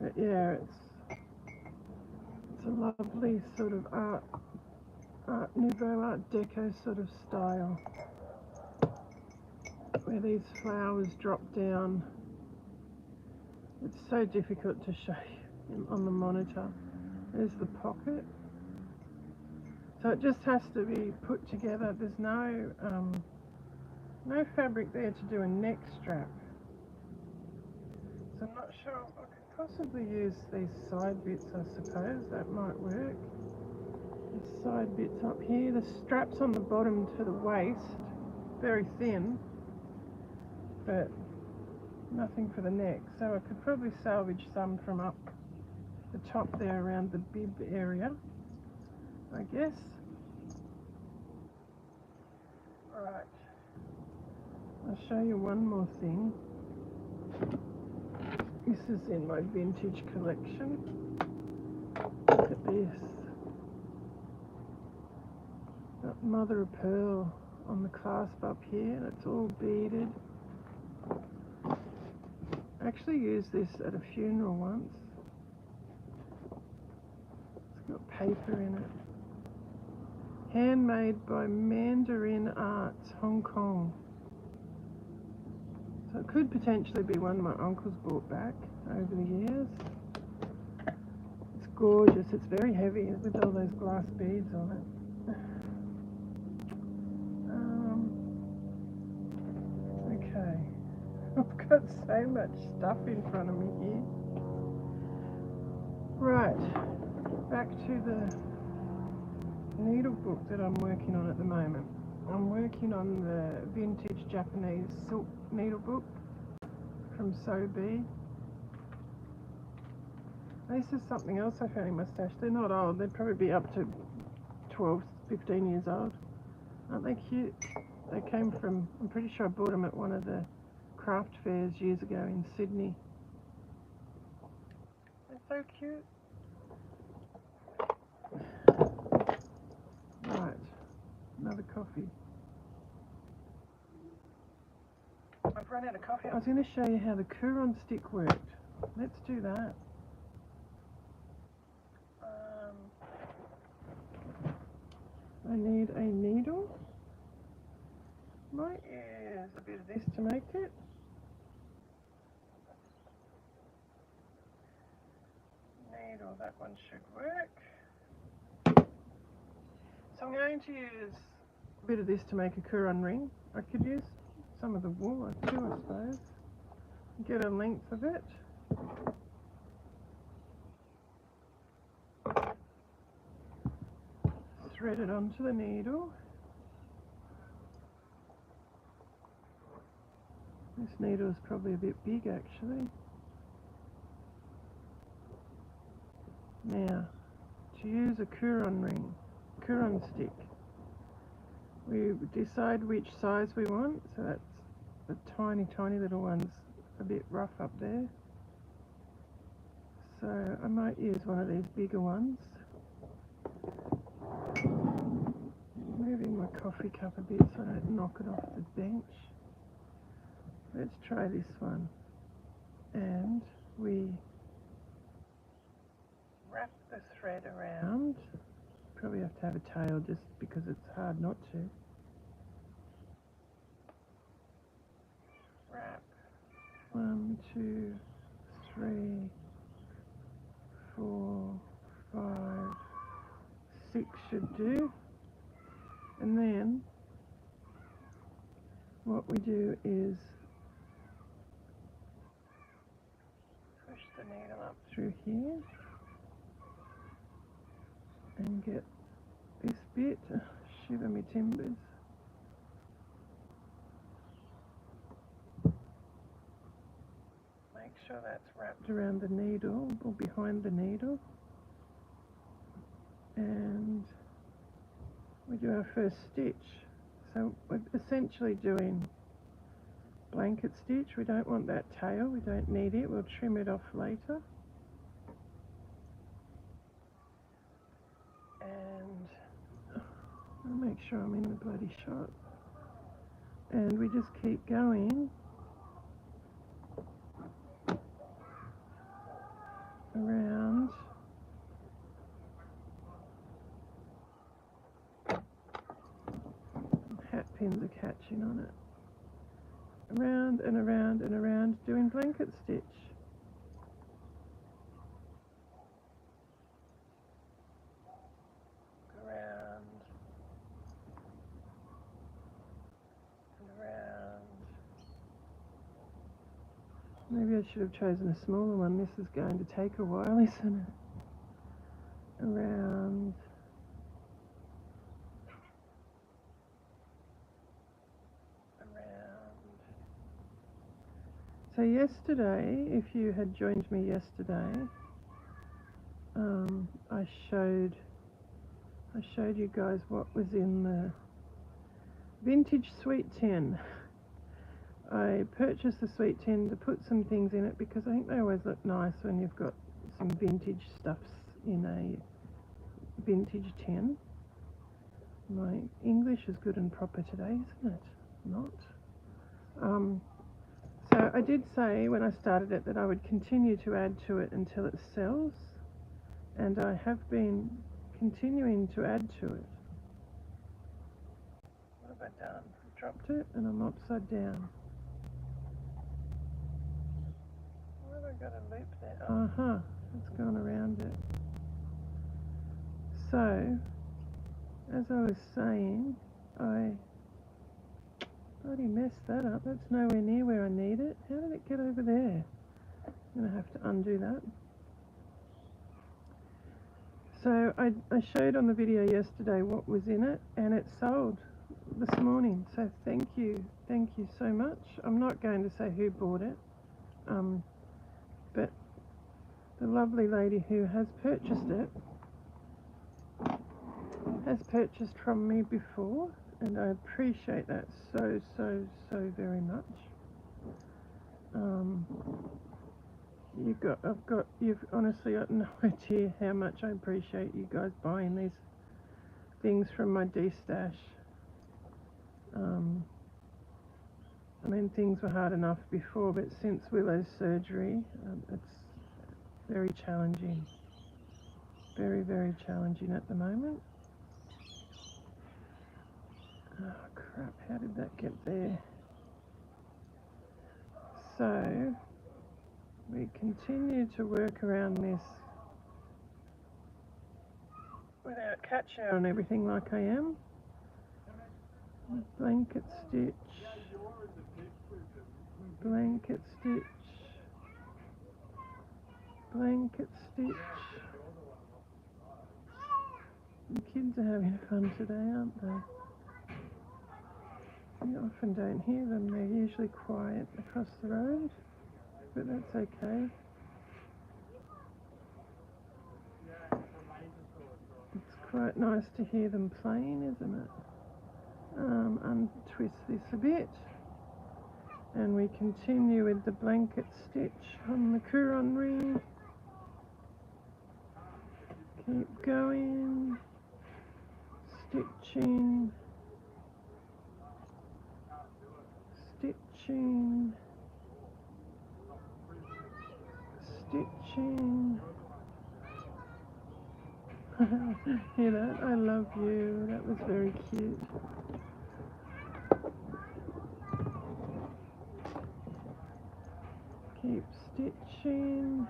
But yeah, it's a lovely sort of art nouveau, art deco sort of style, where these flowers drop down. It's so difficult to show you on the monitor. There's the pocket. So it just has to be put together. There's no fabric there to do a neck strap. So I'm not sure. I could possibly use these side bits, I suppose. That might work. The side bits up here. The straps on the bottom to the waist, very thin, but nothing for the neck. So I could probably salvage some from up the top there around the bib area, I guess. Alright, I'll show you one more thing. This is in my vintage collection. Look at this. Got mother of pearl on the clasp up here, and it's all beaded. I actually used this at a funeral once. It's got paper in it. Handmade by Mandarin Arts, Hong Kong. So it could potentially be one my uncle's brought back over the years. It's gorgeous. It's very heavy with all those glass beads on it. Okay. I've got so much stuff in front of me here. Right. Back to the needle book that I'm working on at the moment. I'm working on the vintage Japanese silk needle book from Sobe. This is something else I found in my stash. They're not old, they'd probably be up to 12, 15 years old. Aren't they cute? They came from, I'm pretty sure I bought them at one of the craft fairs years ago in Sydney. They're so cute. Right, another coffee. I've run out of coffee. I was going to show you how the Couronne Stick worked. Let's do that. I need a needle. Might use a bit of this to make it. Needle, that one should work. So I'm going to use a bit of this to make a Couronne ring. I could use some of the wool too, I suppose. Get a length of it. Thread it onto the needle. This needle is probably a bit big actually. Now, to use a Couronne ring, Couronne stick, we decide which size we want. So that's the tiny, tiny little ones, a bit rough up there. So I might use one of these bigger ones. Moving my coffee cup a bit so I don't knock it off the bench. Let's try this one. And we wrap the thread around. Probably have to have a tail just because it's hard not to. Wrap 1, 2, 3, 4, 5, 6 should do. And then what we do is push the needle up through here and get this bit, shiver me timbers. Make sure that's wrapped around the needle or behind the needle. And we do our first stitch. So we're essentially doing blanket stitch. We don't want that tail, we don't need it, we'll trim it off later. And I'll make sure I'm in the bloody shot. And we just keep going around hat pins are catching on it. Around and around and around doing blanket stitch. Around and around. Maybe I should have chosen a smaller one. This is going to take a while, isn't it? Around. So yesterday, if you had joined me yesterday, I showed you guys what was in the vintage sweet tin. I purchased the sweet tin to put some things in it because I think they always look nice when you've got some vintage stuffs in a vintage tin. My English is good and proper today, isn't it? Not. So I did say when I started it that I would continue to add to it until it sells, and I have been continuing to add to it. What have I done? I dropped it and I'm upside down. Why have I got a loop there? It's gone around it. So, as I was saying, I bloody messed that up. That's nowhere near where I need it. How did it get over there? I'm going to have to undo that. So I showed on the video yesterday what was in it, and it sold this morning. So thank you so much. I'm not going to say who bought it, but the lovely lady who has purchased it has purchased from me before, and I appreciate that so very much. You've honestly got no idea how much I appreciate you guys buying these things from my Destash. I mean, things were hard enough before, but since Willow's surgery, it's very challenging. Very challenging at the moment. Oh crap, how did that get there? So, we continue to work around this without catching on everything like I am. Blanket stitch, blanket stitch, blanket stitch. The kids are having fun today, aren't they? You often don't hear them, they're usually quiet across the road, but that's okay. It's quite nice to hear them playing, isn't it? Untwist this a bit, and we continue with the blanket stitch on the Couronne ring. Keep going. stitching, stitching, stitching. Hear that? I love you. That was very cute. Keep stitching.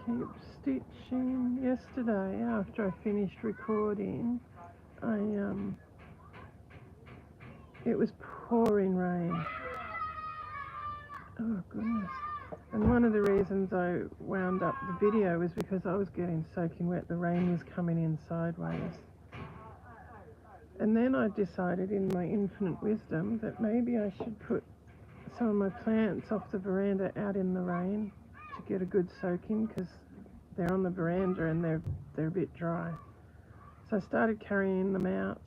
Keep stitching. Yesterday, after I finished recording, it was pouring rain. Oh goodness. And one of the reasons I wound up the video was because I was getting soaking wet. The rain was coming in sideways. And then I decided in my infinite wisdom that maybe I should put some of my plants off the veranda out in the rain to get a good soaking, because they're on the veranda and they're a bit dry. So I started carrying them out,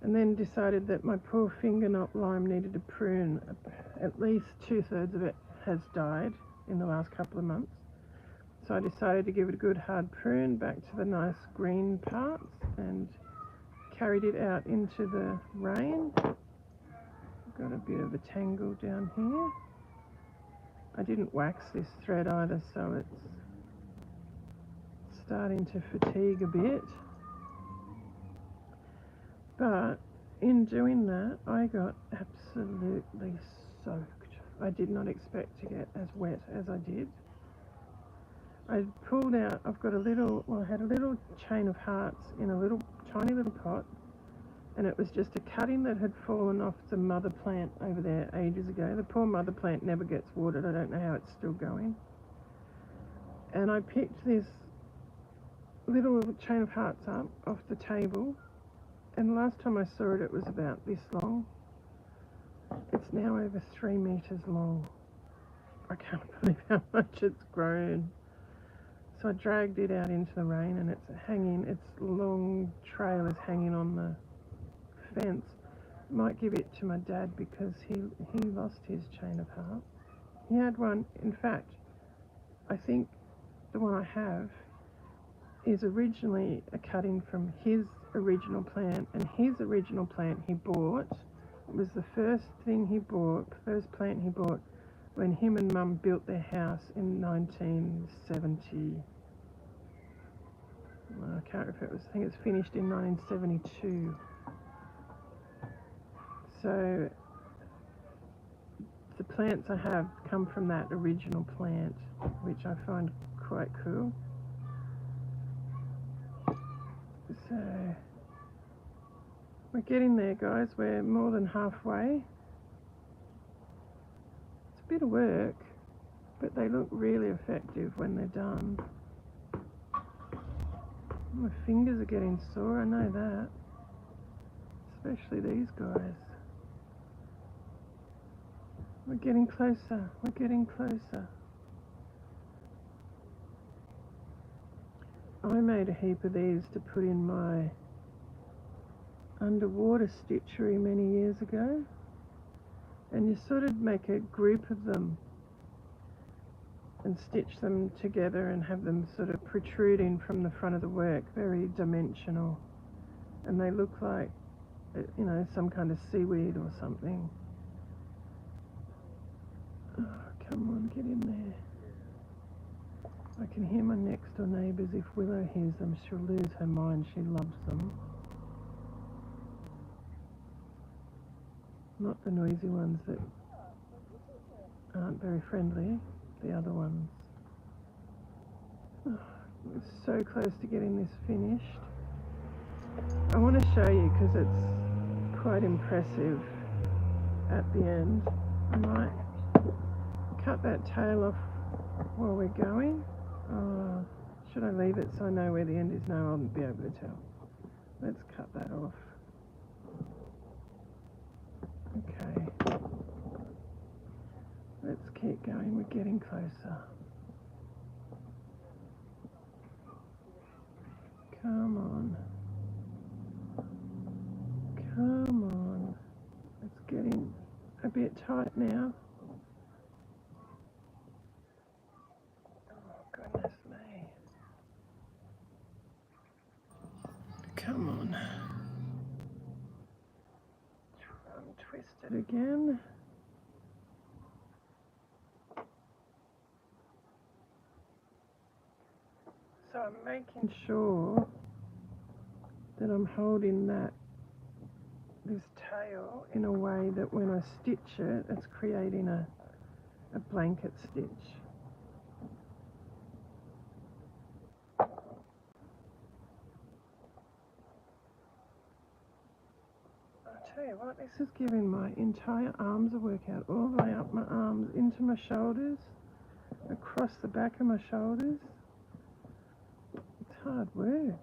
and then decided that my poor finger knot lime needed a prune. At least 2/3 of it has died in the last couple of months. So I decided to give it a good hard prune back to the nice green parts, and carried it out into the rain. Got a bit of a tangle down here. I didn't wax this thread either, so it's starting to fatigue a bit. But in doing that, I got absolutely soaked. I did not expect to get as wet as I did. I pulled out, I've got a little, well, I had a little chain of hearts in a little tiny little pot, and it was just a cutting that had fallen off the mother plant over there ages ago. The poor mother plant never gets watered. I don't know how it's still going. And I picked this little chain of hearts up off the table, and the last time I saw it, it was about this long. It's now over 3 meters long. I can't believe how much it's grown. So I dragged it out into the rain, and it's hanging, its long trail is hanging on the fence. Might give it to my dad because he lost his chain of hearts. He had one, in fact, I think the one I have is originally a cutting from his original plant, and his original plant he bought, it was the first thing he bought, first plant he bought when him and Mum built their house in 1970. I can't remember if it was, I think it was finished in 1972. So the plants I have come from that original plant, which I find quite cool. So we're getting there, guys. We're more than halfway. It's a bit of work, but they look really effective when they're done. My fingers are getting sore, I know that. Especially these guys. We're getting closer, we're getting closer. I made a heap of these to put in my underwater stitchery many years ago. And you sort of make a group of them and stitch them together and have them sort of protruding from the front of the work, very dimensional. And they look like, you know, some kind of seaweed or something. Oh, come on, get in there. I can hear my next door neighbours. If Willow hears them, she'll lose her mind. She loves them. Not the noisy ones that aren't very friendly, the other ones. Oh, we're so close to getting this finished. I want to show you because it's quite impressive at the end. I might cut that tail off while we're going. Should I leave it so I know where the end is? No, I won't be able to tell. Let's cut that off. Okay. Let's keep going. We're getting closer. Come on. Come on. It's getting a bit tight now. twist it again. So I'm making sure that I'm holding this tail in a way that when I stitch it, it's creating a blanket stitch. I'll tell you what, this is giving my entire arms a workout, all the way up my arms, into my shoulders, across the back of my shoulders. It's hard work.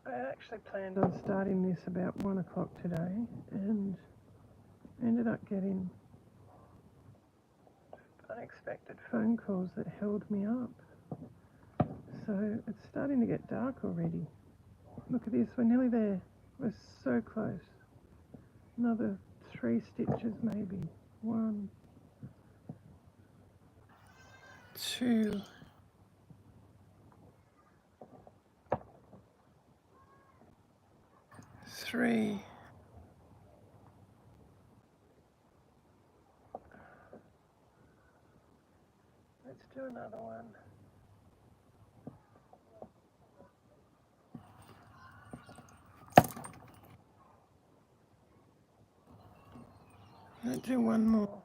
I actually planned on starting this about 1 o'clock today and ended up getting unexpected phone calls that held me up. So it's starting to get dark already. Look at this, we're nearly there. We're so close. Another 3 stitches maybe. 1, 2, 3. Let's do another one. Let's do one more.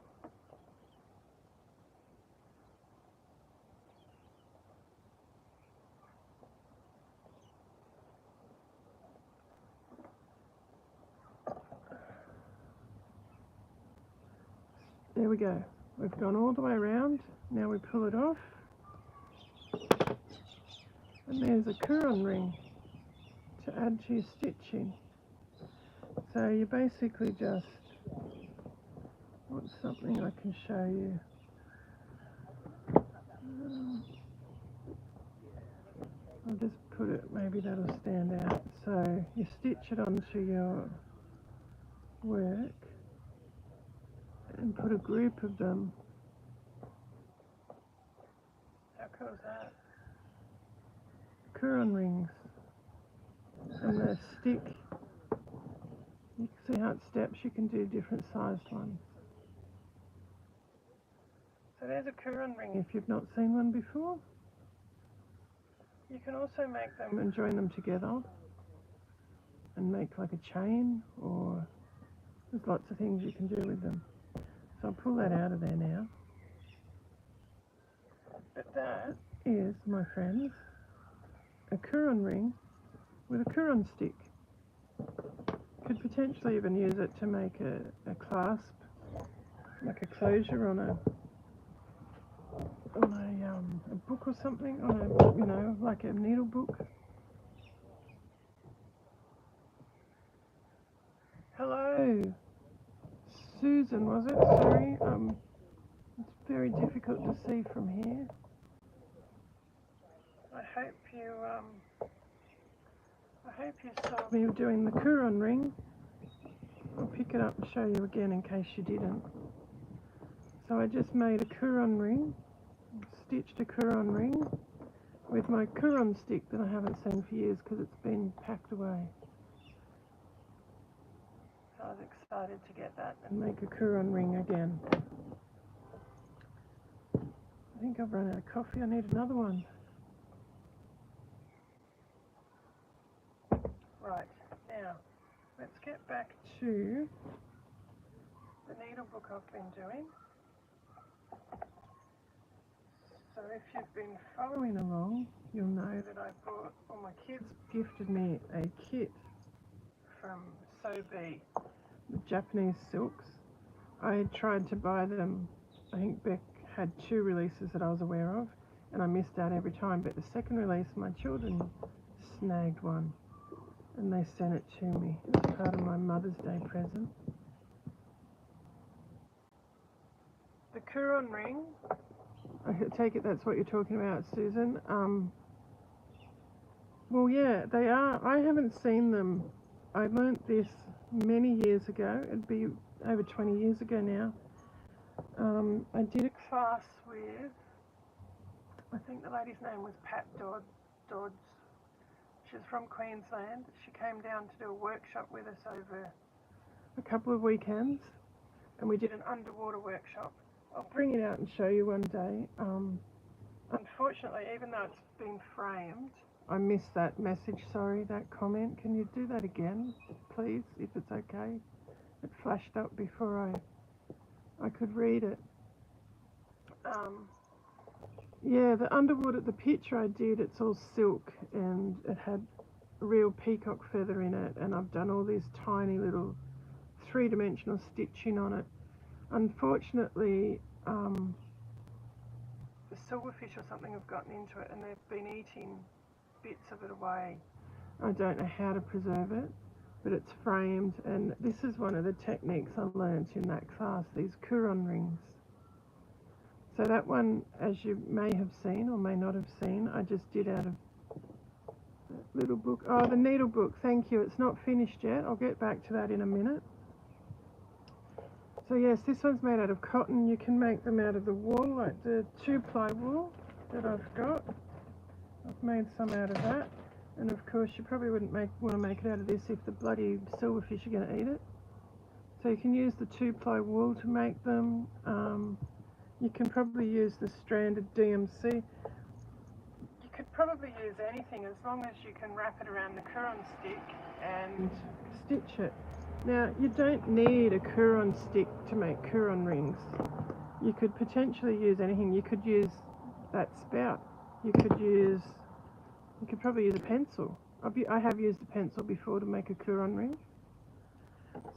There we go. We've gone all the way around. Now we pull it off. And there's a Couronne ring to add to your stitching. So you basically just, what's something I can show you? I'll just put it, maybe that'll stand out. So you stitch it onto your work and put a group of them. How cool is that? Couronne rings. And the stick, you can see how it steps, you can do different sized ones. So there's a Couronne ring if you've not seen one before. You can also make them and join them together and make like a chain, or there's lots of things you can do with them. So I'll pull that out of there now. But that is, my friends, a Couronne ring with a Couronne stick. Could potentially even use it to make a clasp, like a closure on a book or something, on a, you know, like a needle book. Hello, Susan, was it? Sorry, it's very difficult to see from here. I hope you saw me doing the Couronne ring. I'll pick it up and show you again in case you didn't. So I just made a Couronne ring, stitched a Couronne ring with my Couronne stick that I haven't seen for years because it's been packed away. So I was excited to get that and make a Couronne ring again. I think I've run out of coffee, I need another one. Right, now let's get back to the needle book I've been doing. So if you've been following along, you'll know that I bought, well, my kids gifted me a kit from Sobe, the Japanese silks. I had tried to buy them, I think Beck had 2 releases that I was aware of, and I missed out every time, but the second release my children snagged one and they sent it to me as part of my Mother's Day present. The Couronne ring, I take it that's what you're talking about, Susan. Well, yeah, they are. I haven't seen them. I learnt this many years ago. It'd be over 20 years ago now. I did a class with think the lady's name was Pat Dodds. She's from Queensland. She came down to do a workshop with us over a couple of weekends, and we did an underwater workshop. I'll bring it out and show you one day. Unfortunately, even though it's been framed, I missed that message, sorry, that comment. Can you do that again, please, if it's okay? It flashed up before I could read it. Yeah, the underwater, the picture I did, it's all silk and it had a real peacock feather in it, and I've done all this tiny little three-dimensional stitching on it. Unfortunately, the silverfish or something have gotten into it and they've been eating bits of it away. I don't know how to preserve it, but it's framed, and this is one of the techniques I learnt in that class, these Couronne rings. So that one, as you may have seen or may not have seen, I just did out of that little book. Oh, the needle book, thank you. It's not finished yet. I'll get back to that in a minute. So yes, this one's made out of cotton. You can make them out of the wool, like the 2-ply wool that I've got. I've made some out of that. And of course you probably wouldn't want to make it out of this if the bloody silverfish are going to eat it. So you can use the 2-ply wool to make them. You can probably use the stranded DMC. You could probably use anything as long as you can wrap it around the Couronne stick and stitch it. Now, you don't need a Couronne stick to make Couronne rings. You could potentially use anything. You could use that spout. You could probably use a pencil. I have used a pencil before to make a Couronne ring.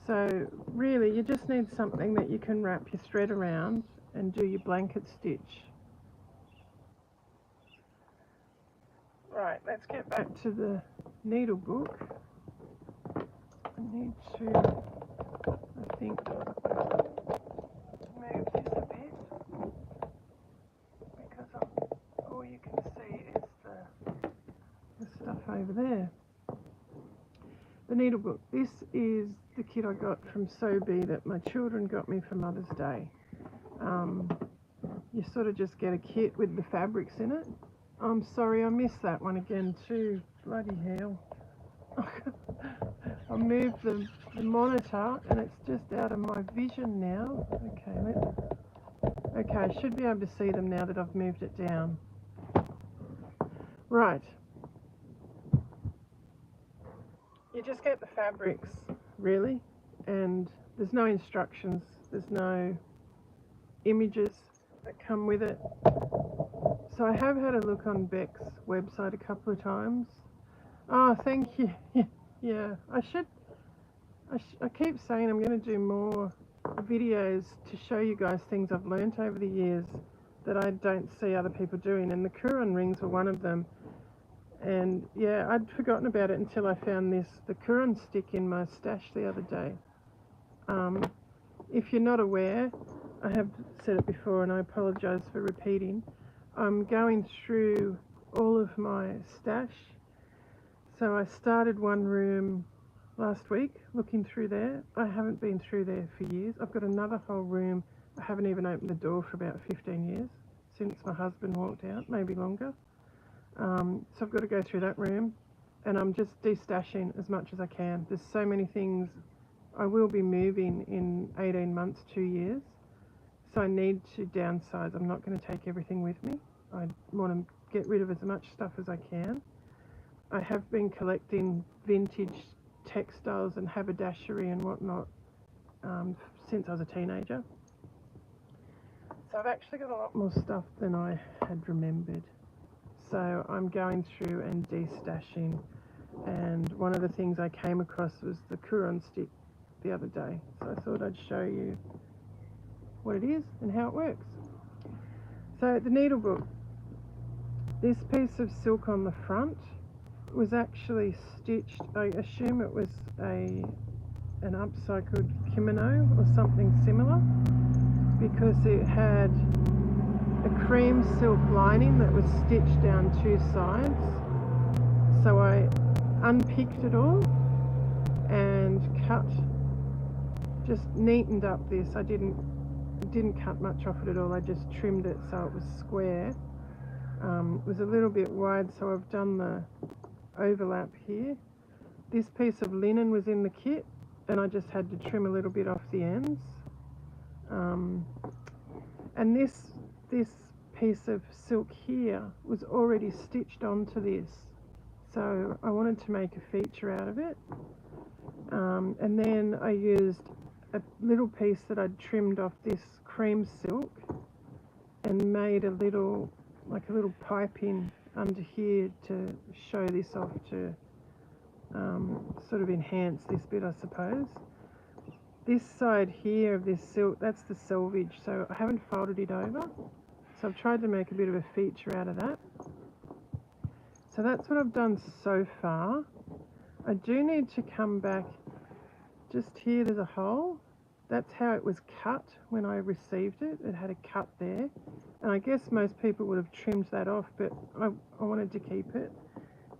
So really, you just need something that you can wrap your thread around and do your blanket stitch. Right, let's get back to the needle book. I need to, I think, move this a bit, because all you can see is the stuff over there. The needle book. This is the kit I got from Sobe that my children got me for Mother's Day. You sort of just get a kit with the fabrics in it. I'm sorry, I missed that one again too. Bloody hell. I moved the monitor and it's just out of my vision now. Okay, I should be able to see them now that I've moved it down. Right. You just get the fabrics, really, and there's no instructions, there's no images that come with it. So I have had a look on Beck's website a couple of times. Oh, thank you. Yeah, I keep saying I'm going to do more videos to show you guys things I've learnt over the years that I don't see other people doing, and the Couronne rings were one of them. And yeah, I'd forgotten about it until I found the Couronne stick in my stash the other day. If you're not aware, I have said it before and I apologise for repeating, I'm going through all of my stash. So I started one room last week, looking through there. I haven't been through there for years. I've got another whole room. I haven't even opened the door for about 15 years, since my husband walked out, maybe longer. So I've got to go through that room, and I'm just destashing as much as I can. There's so many things. I will be moving in 18 months, 2 years, so I need to downsize. I'm not going to take everything with me. I want to get rid of as much stuff as I can. I have been collecting vintage textiles and haberdashery and whatnot since I was a teenager. So I've actually got a lot more stuff than I had remembered. So I'm going through and destashing, and one of the things I came across was the Couronne stick the other day. So I thought I'd show you what it is and how it works. So the needle book. This piece of silk on the front was actually stitched, I assume it was an upcycled kimono or something similar, because it had a cream silk lining that was stitched down 2 sides. So I unpicked it all and just neatened up this. I didn't cut much off it at all. I just trimmed it so it was square. was a little bit wide, so I've done the overlap here. This piece of linen was in the kit and I just had to trim a little bit off the ends. And this piece of silk here was already stitched onto this, so I wanted to make a feature out of it. And then I used a little piece that I'd trimmed off this cream silk and made a little piping under here to show this off, to sort of enhance this bit, I suppose. This side here of this silk, that's the selvage, so I haven't folded it over, so I've tried to make a bit of a feature out of that. So that's what I've done so far. I do need to come back. Just here there's a hole. That's how it was cut when I received it. It had a cut there, and I guess most people would have trimmed that off, but I wanted to keep it.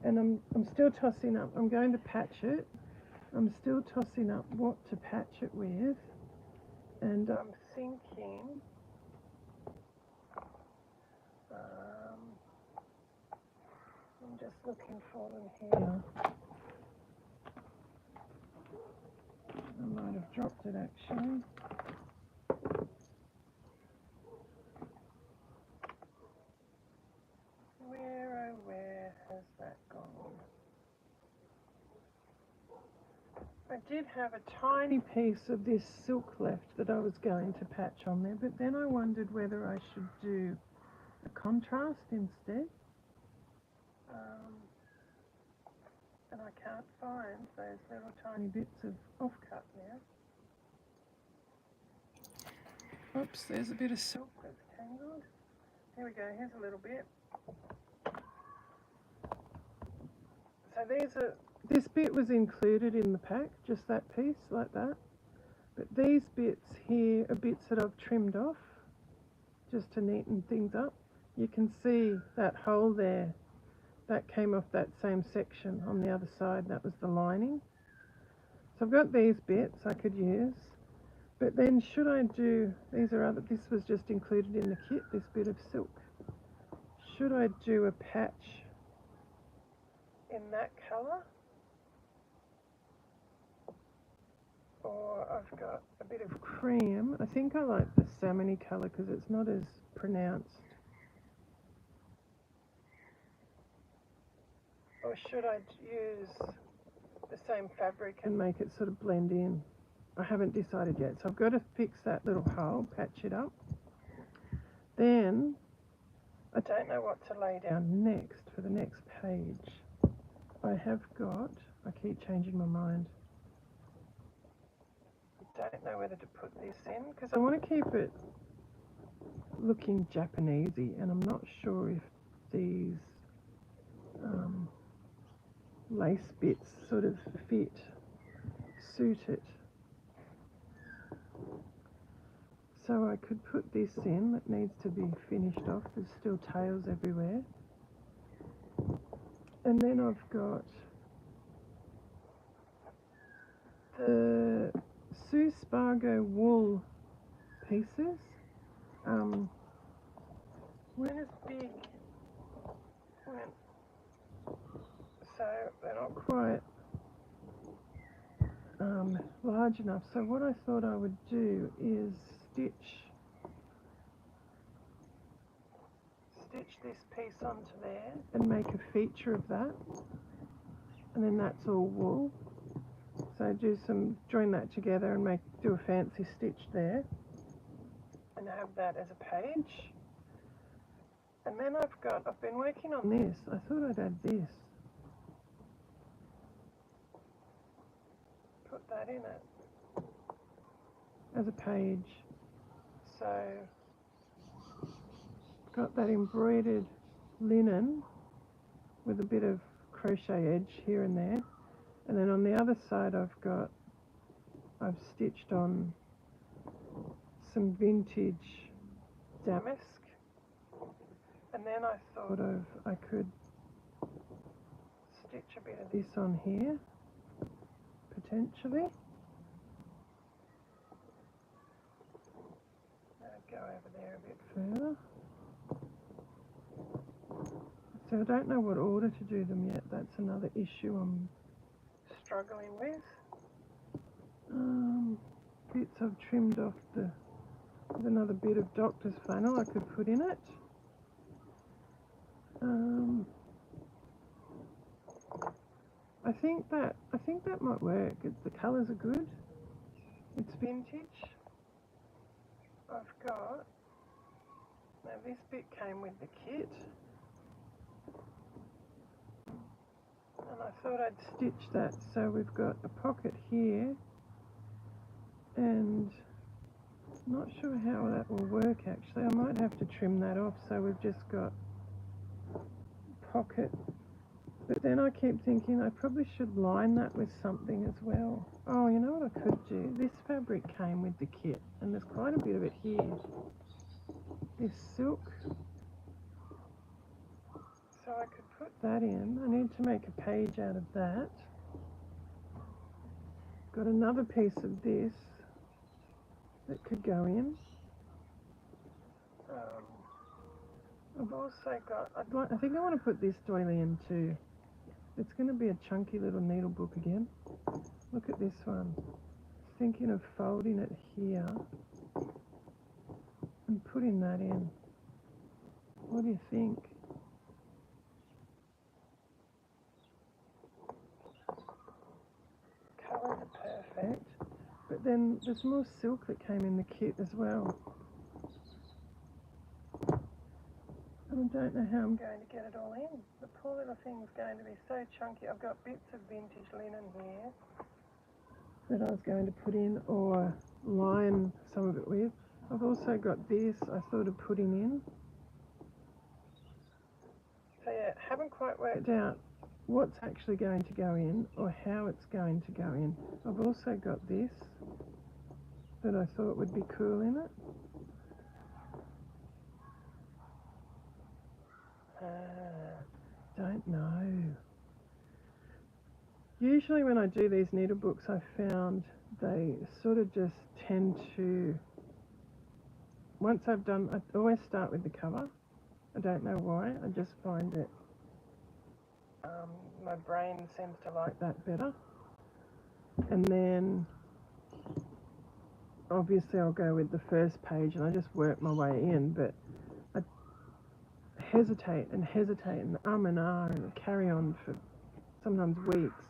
And I'm still tossing up. I'm going to patch it. I'm still tossing up what to patch it with, and I'm thinking I'm just looking for them here. I might have dropped it actually. Where has that gone? I did have a tiny piece of this silk left that I was going to patch on there, but then I wondered whether I should do a contrast instead. And I can't find those little tiny bits of offcut now. Oops, there's a bit of silk that's tangled. Here we go, here's a little bit. So this bit was included in the pack, just that piece like that. But these bits here are bits that I've trimmed off just to neaten things up. You can see that hole there, that came off that same section on the other side. That was the lining. So I've got these bits I could use, but then should I do, this was just included in the kit, this bit of silk. Should I do a patch in that colour? Or I've got a bit of cream. I think I like the salmony colour because it's not as pronounced. Or should I use the same fabric and make it sort of blend in? I haven't decided yet, so I've got to fix that little hole, patch it up. Then I don't know what to lay down next for the next page. I keep changing my mind. I don't know whether to put this in because I want to keep it looking Japanesey, and I'm not sure if these lace bits sort of suit it. So I could put this in, that needs to be finished off, there's still tails everywhere. And then I've got the Sue Spargo wool pieces. When it's big, so they're not quite large enough. So what I thought I would do is stitch this piece onto there and make a feature of that, and then that's all wool. So join that together and do a fancy stitch there and have that as a page. And then I've been working on this. I thought I'd add this. Put that in it as a page. So got that embroidered linen with a bit of crochet edge here and there. And then on the other side I've stitched on some vintage damask. And then I thought I could stitch a bit of this on here, potentially. I'll go over there a bit further. So I don't know what order to do them yet. That's another issue I'm struggling with. Bits I've trimmed off with another bit of doctor's flannel I could put in it. I think that might work. The colours are good. It's vintage. I've got, now this bit came with the kit, and I thought I'd stitch that. So we've got a pocket here, and I'm not sure how that will work actually. I might have to trim that off. So we've just got pocket. But then I keep thinking I probably should line that with something as well. Oh, you know what I could do? This fabric came with the kit, and there's quite a bit of it here. This silk. So I could put that in. I need to make a page out of that. Got another piece of this that could go in. I've also got, I think I want to put this doily in too. It's going to be a chunky little needle book again. Look at this one. Thinking of folding it here and putting that in. What do you think? Colours are perfect, but then there's more silk that came in the kit as well. I don't know how I'm going to get it all in. The poor little thing's going to be so chunky. I've got bits of vintage linen here that I was going to put in or line some of it with. I've also got this I thought of putting in. So yeah, haven't quite worked out what's actually going to go in or how it's going to go in. I've also got this that I thought would be cool in it. Don't know. Usually when I do these needle books, I found they sort of just tend to, once I've done, I always start with the cover. I don't know why, I just find it, my brain seems to like that better. And then obviously I'll go with the first page and I just work my way in, but I hesitate and and carry on for sometimes weeks.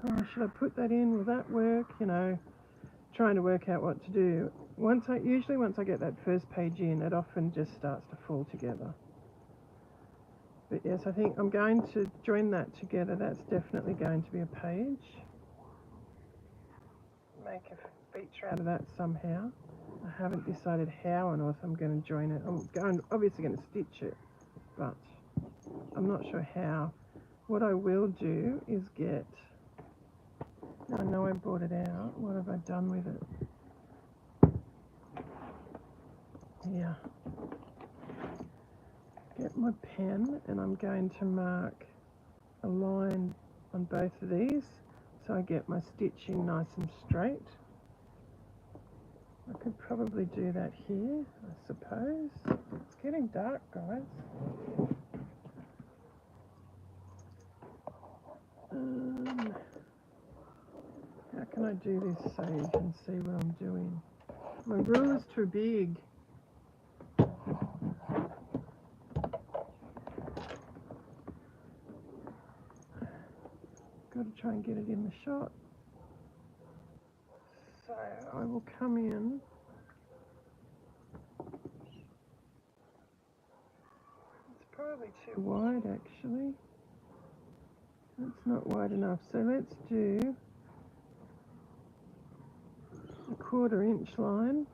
Oh, should I put that in? Will that work? You know, trying to work out what to do. Usually once I get that first page in, it often just starts to fall together. But yes, I think I'm going to join that together. That's definitely going to be a page. Make a feature out of that somehow. I haven't decided how on earth I'm going to join it. I'm obviously going to stitch it, but I'm not sure how. What I will do is get, I know I brought it out, what have I done with it? Yeah. Get my pen and I'm going to mark a line on both of these so I get my stitching nice and straight. I could probably do that here, I suppose. It's getting dark, guys. How can I do this so you can see what I'm doing? My ruler's too big. Got to try and get it in the shot. So I will come in. It's probably too wide actually. It's not wide enough. So let's do a 1/4 inch line.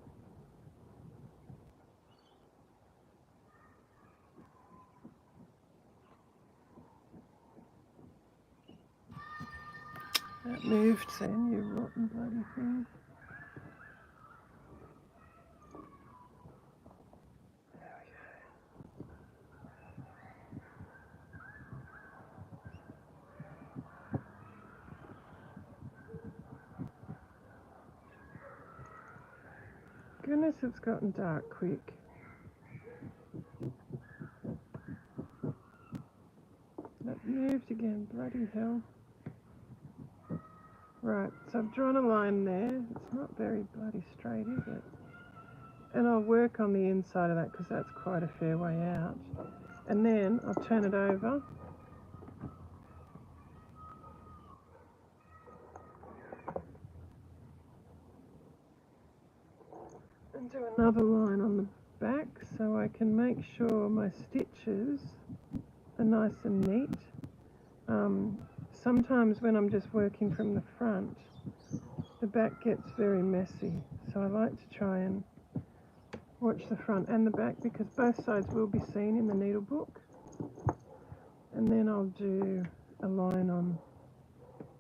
That moved then, you rotten bloody thing. There we go. Goodness, it's gotten dark quick. moved again, bloody hell. Right, so I've drawn a line there. It's not very bloody straight, is it? And I'll work on the inside of that because that's quite a fair way out. And then I'll turn it over. And do another line on the back so I can make sure my stitches are nice and neat. Sometimes when I'm just working from the front, the back gets very messy. So I like to try and watch the front and the back because both sides will be seen in the needle book. And then I'll do a line on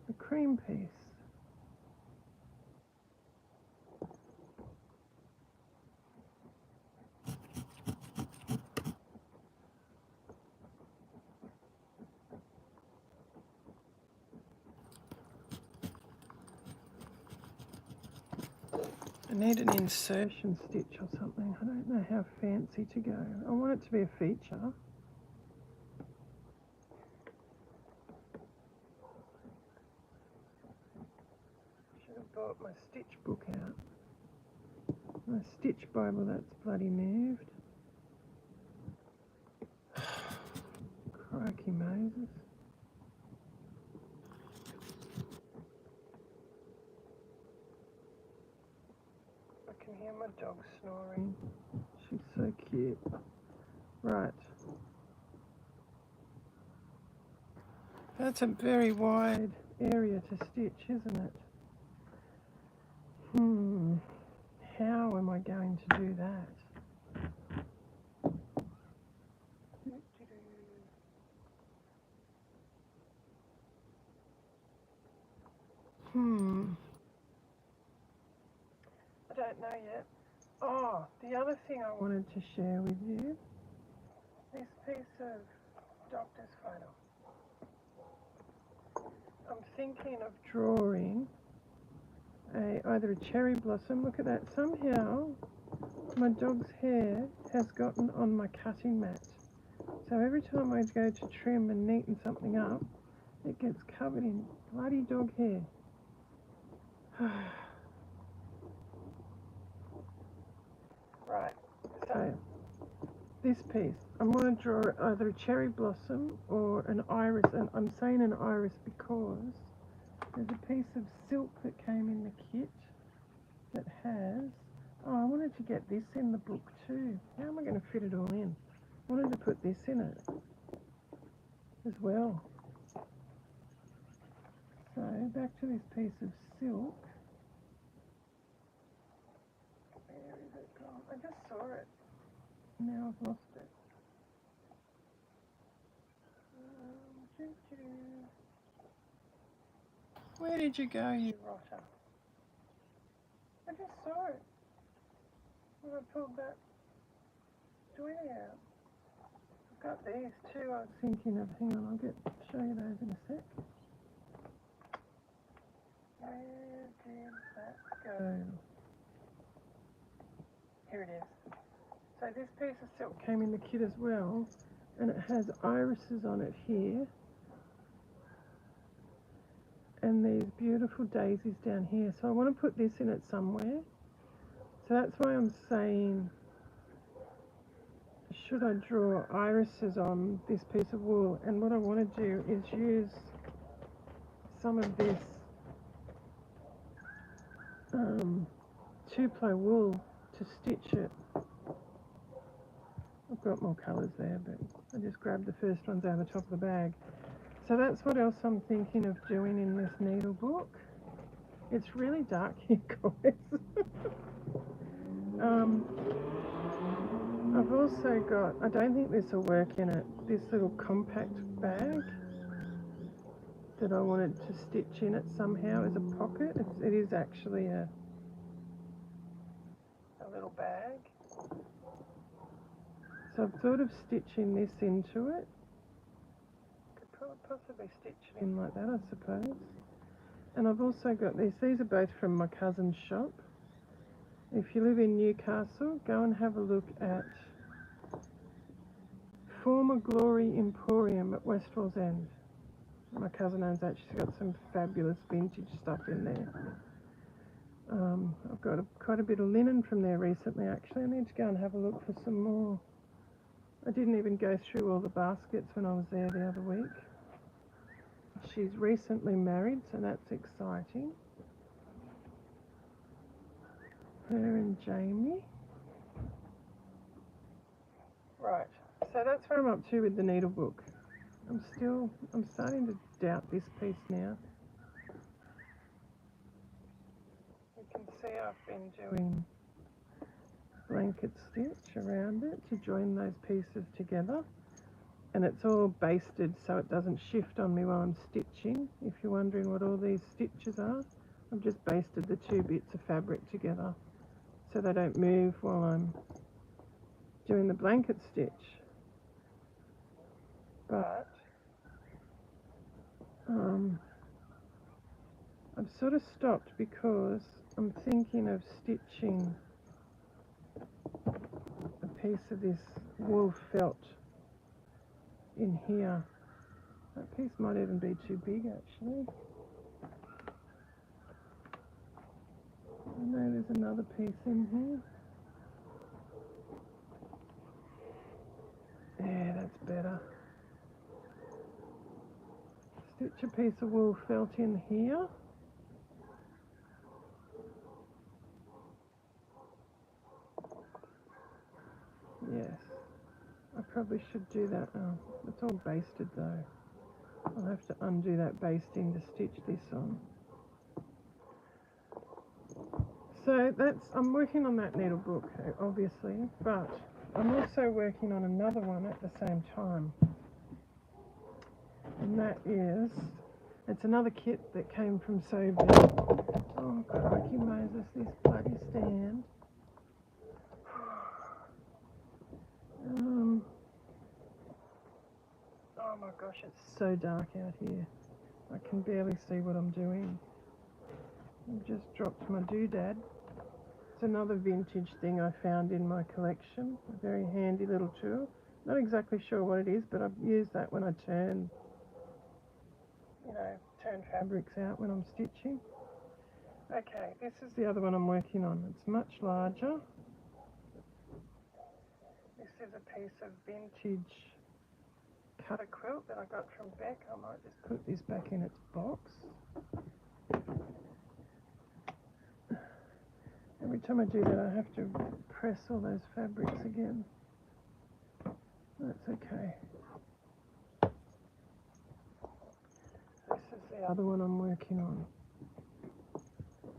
the cream piece. I need an insertion stitch or something. I don't know how fancy to go. I want it to be a feature. Should have brought my stitch book out. My stitch Bible, that's bloody moved. Crikey Moses. I can hear my dog snoring. She's so cute. Right. That's a very wide area to stitch, isn't it? How am I going to do that? I don't know yet. Oh, the other thing I wanted to share with you, this piece of doctor's photo. I'm thinking of drawing either a cherry blossom. Look at that. Somehow my dog's hair has gotten on my cutting mat. So every time I go to trim and neaten something up, it gets covered in bloody dog hair. Right, so this piece, I'm going to draw either a cherry blossom or an iris, and I'm saying an iris because there's a piece of silk that came in the kit that has, oh, I wanted to get this in the book too. How am I going to fit it all in? I wanted to put this in it as well. So back to this piece of silk. Where is it gone? I just saw it. Now I've lost it. Where did you go, you rotter? I just saw it when I pulled that doily out. I've got these too. I was thinking of, hang on, I'll show you those in a sec. Where did that go? Here it is. So this piece of silk came in the kit as well, and it has irises on it here, and these beautiful daisies down here. So I want to put this in it somewhere. So that's why I'm saying, should I draw irises on this piece of wool? And what I want to do is use some of this 2-ply wool to stitch it. I've got more colours there, but I just grabbed the first ones out of the top of the bag. So that's what else I'm thinking of doing in this needle book. It's really dark here, guys. I've also got, I don't think this will work in it, this little compact bag that I wanted to stitch in it somehow as a pocket. It is actually a little bag. So I've thought of stitching this into it. Could possibly stitch it in like that, I suppose. And I've also got these. These are both from my cousin's shop. If you live in Newcastle, go and have a look at Former Glory Emporium at Westfall's End. My cousin owns that. She's got some fabulous vintage stuff in there. I've got quite a bit of linen from there recently actually. I need to go and have a look for some more. I didn't even go through all the baskets when I was there the other week. She's recently married, so that's exciting. Her and Jamie. Right, so that's where I'm up to with the needlebook. I'm starting to doubt this piece now. You can see I've been doing blanket stitch around it to join those pieces together, and it's all basted so it doesn't shift on me while I'm stitching. If you're wondering what all these stitches are, I've just basted the two bits of fabric together so they don't move while I'm doing the blanket stitch. But I've sort of stopped because I'm thinking of stitching a piece of this wool felt in here. That piece might even be too big actually. I know there's another piece in here. Yeah, that's better. Stitch a piece of wool felt in here. Yes, I probably should do that. Oh, it's all basted though. I'll have to undo that basting to stitch this on. So I'm working on that needlebook obviously, but I'm also working on another one at the same time. And that is, it's another kit that came from Sobeys. Oh, crikey Moses, this bloody stand. Oh my gosh, it's so dark out here. I can barely see what I'm doing. I've just dropped my doodad. It's another vintage thing I found in my collection. A very handy little tool. Not exactly sure what it is, but I've used that when I turn fabrics out when I'm stitching. Okay, this is the other one I'm working on. It's much larger. This is a piece of vintage cutter quilt that I got from Beck. I might just put this back in its box. Every time I do that I have to press all those fabrics again. That's okay. This is the other one I'm working on.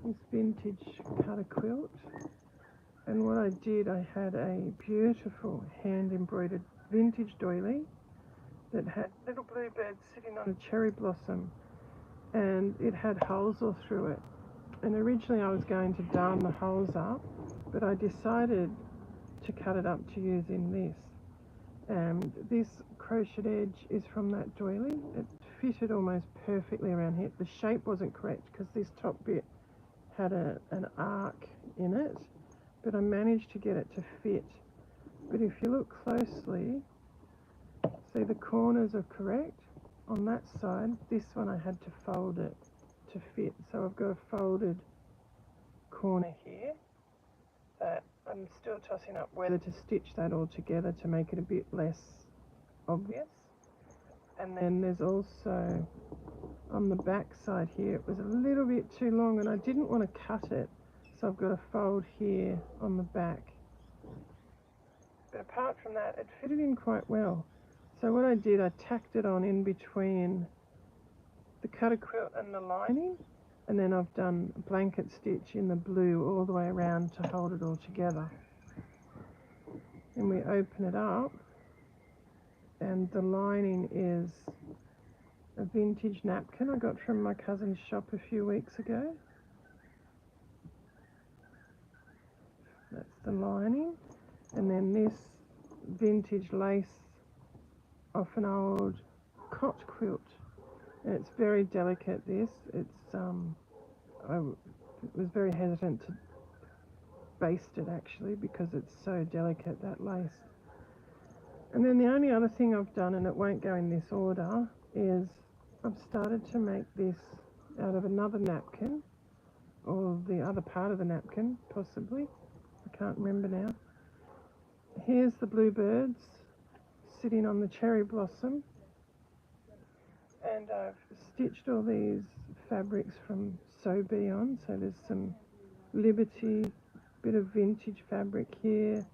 This vintage cutter quilt. And what I did, I had a beautiful hand embroidered vintage doily that had little bluebirds sitting on a cherry blossom, and it had holes all through it. And originally I was going to darn the holes up, but I decided to cut it up to use in this. And this crochet edge is from that doily. It fitted almost perfectly around here. The shape wasn't correct because this top bit had an arc in it, but I managed to get it to fit. But if you look closely, see the corners are correct on that side. This one I had to fold it to fit, so I've got a folded corner here that I'm still tossing up whether to stitch that all together to make it a bit less obvious. And then there's also on the back side here, it was a little bit too long and I didn't want to cut it, so I've got a fold here on the back. But apart from that, it fitted in quite well. So what I did, I tacked it on in between the cutter quilt and the lining, and then I've done a blanket stitch in the blue all the way around to hold it all together. And we open it up, and the lining is a vintage napkin I got from my cousin's shop a few weeks ago. That's the lining. And then this vintage lace off an old cot quilt. And it's very delicate, this. It's I was very hesitant to baste it actually because it's so delicate, that lace. And then the only other thing I've done, and it won't go in this order, is I've started to make this out of another napkin, or the other part of the napkin, possibly. I can't remember now. Here's the bluebirds sitting on the cherry blossom, and I've stitched all these fabrics from So Be On. So there's some Liberty, bit of vintage fabric here,